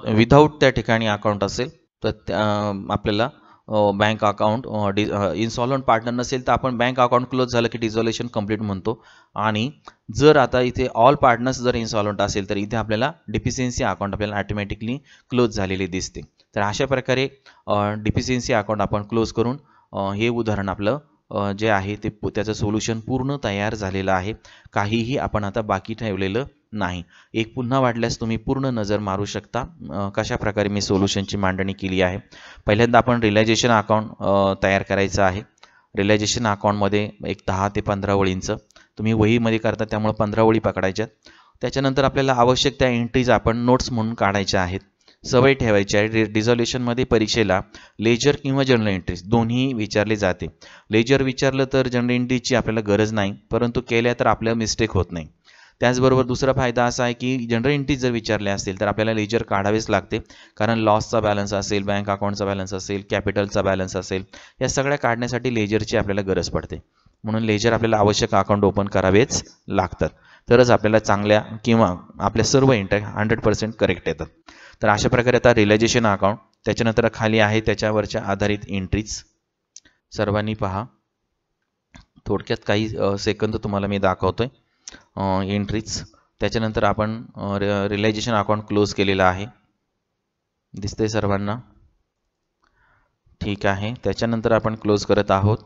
विदाऊट त्या ठिकाणी अकाउंट असेल तर आपल्याला बँक अकाउंट इन्सॉल्वंट पार्टनर नसेल तर आपण बँक अकाउंट क्लोज झालं की डिझॉल्युशन कंप्लीट म्हणतो. आणि जर आता इथे ऑल पार्टनर्स जर इन्सॉल्वंट असेल तर इथे आपल्याला डिफिशियन्सी अकाउंट आपल्याला ऑटोमॅटिकली क्लोज झालेले दिसते. तर अशा प्रकारे डिफिशियन्सी अकाउंट आपण क्लोज करून हे उदाहरण आपलं जे आहे ते त्याचं सोल्युशन पूर्ण तयार झालेलं आहे. काहीही आपण आता बाकी ठेवलेलं नाही. एक पुन्हा वाटल्यास तुम्ही पूर्ण नजर मारू शकता कशा प्रकारे मी सोल्युशनची मांडणी केली आहे. पहिल्यांदा आपण रिअलायझेशन अकाउंट तयार करायचं आहे. रिअलायझेशन अकाउंटमध्ये एक 10 ते 15 ओळींचं तुम्ही वहीमध्ये करता, त्यामुळे 15 ओळी पकडायच्या. त्याच्यानंतर आपल्याला आवश्यक त्या एंट्रीज आपण नोट्स म्हणून काढायच्या आहेत. सवय ठेवायची आहे. डिझॉल्युशनमध्ये परीक्षेला लेजर किंवा जर्नल एंट्रीज दोन्ही विचारले जाते. लेजर विचारलं तर जर्नल एंट्रीची आपल्याला गरज नाही, परंतु केल्या तर आपल्या मिस्टेक होत नाही. त्याचबरोबर दुसरा फायदा असा आहे की जनरल एंट्रीज जर विचारले असतील तर आपल्याला लेजर काढावेच लागते, कारण लॉसचा बॅलन्स असेल, बँक अकाउंटचा बॅलन्स असेल, कॅपिटलचा बॅलन्स असेल, या सगळ्या काढण्यासाठी लेजरची आपल्याला गरज पडते. म्हणून लेजर आपल्याला आवश्यक अकाउंट ओपन करावेच लागतात, तरच आपल्याला चांगल्या किंवा आपल्या सर्व एंट्री 100% करेक्ट येतात. तर अशा प्रकारे आता रिअलायझेशन अकाउंट, त्याच्यानंतर खाली आहे त्याच्यावरच्या आधारित एंट्रीज. सर्वांनी पहा, थोडक्यात काही सेकंद तुम्हाला मी दाखवतोय एंट्रीज. त्याच्यानंतर आपण रिअलायझेशन अकाउंट क्लोज केलेलं आहे, दिसतंय सर्वांना? ठीक आहे. त्याच्यानंतर आपण क्लोज करत आहोत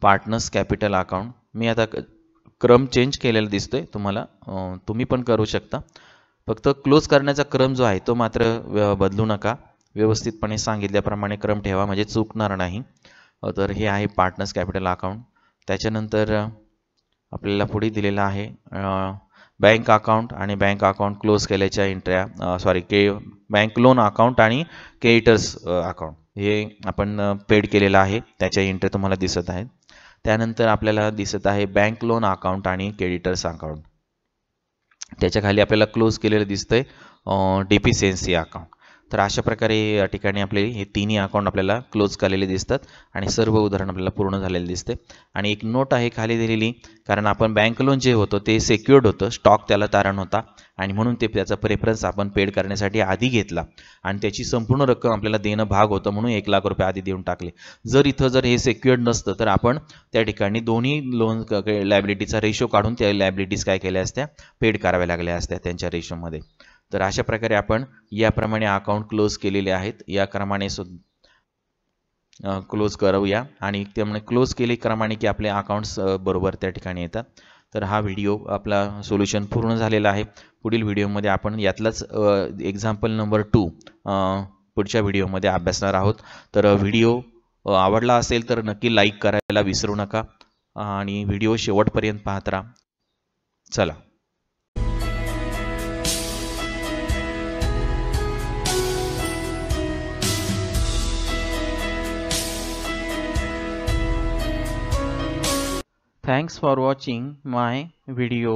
पार्टनर्स कॅपिटल अकाउंट. मी आता क्रम चेंज केलेला दिसतोय तुम्हाला, तुम्ही पण करू शकता. फक्त क्लोज करण्याचा क्रम जो आहे तो मात्र बदलू नका. व्यवस्थितपणे सांगितल्याप्रमाणे क्रम ठेवा, म्हणजे चुकणार नाही. तर हे आहे पार्टनर्स कॅपिटल अकाउंट. त्याच्यानंतर आपल्याला पुढे दिलेला आहे बँक अकाउंट आणि बँक अकाउंट क्लोज केल्याच्या एंट्र्या, बँक लोन अकाउंट आणि क्रेडिटर्स अकाउंट हे आपण पेड केलेलं आहे, त्याच्या एंट्री तुम्हाला दिसत आहेत. त्यानंतर आपल्याला दिसत आहे बँक लोन अकाउंट आणि क्रेडिटर्स अकाउंट. त्याच्या खाली आपल्याला क्लोज केलेलं दिसतंय डिफिशियन्सी अकाउंट. तर अशा प्रकारे या ठिकाणी आपले हे तिन्ही अकाउंट आपल्याला क्लोज केलेले दिसतात आणि सर्व उदाहरण आपल्याला पूर्ण झालेले दिसते. आणि एक नोट आहे खाली दिलेली, कारण आपण बँक लोन जे होतं ते सेक्युअर्ड होतं, स्टॉक त्याला तारण होता आणि म्हणून ते त्याचा प्रेफरन्स आपण पेड करण्यासाठी आधी घेतला आणि त्याची संपूर्ण रक्कम आपल्याला देणं भाग होतं, म्हणून 1,00,000 रुपये आधी देऊन टाकले. जर हे सेक्युअर्ड नसतं तर आपण त्या ठिकाणी दोन्ही लोन लायबिलिटीचा रेशो काढून त्या लायबिलिटीज काय केल्या असत्या, पेड कराव्या लागल्या असत्या त्यांच्या रेशोमध्ये. तर अशा प्रकारे आपण याप्रमाणे अकाउंट क्लोज केलेले आहेत. या क्रमाने सुद्धा क्लोज करूया आणि त्यामुळे क्लोज केले क्रमाने की आपले अकाउंट्स बरोबर त्या ठिकाणी येतात. तर हा व्हिडिओ आपला सोल्युशन पूर्ण झालेला आहे. पुढील व्हिडिओमध्ये आपण यातलाच एक्झाम्पल नंबर 2 पुढच्या व्हिडिओमध्ये अभ्यासणार आहोत. तर व्हिडिओ आवडला असेल तर नक्की लाईक करायला विसरू नका आणि व्हिडिओ शेवटपर्यंत पाहत राहा. चला. Thanks for watching my video.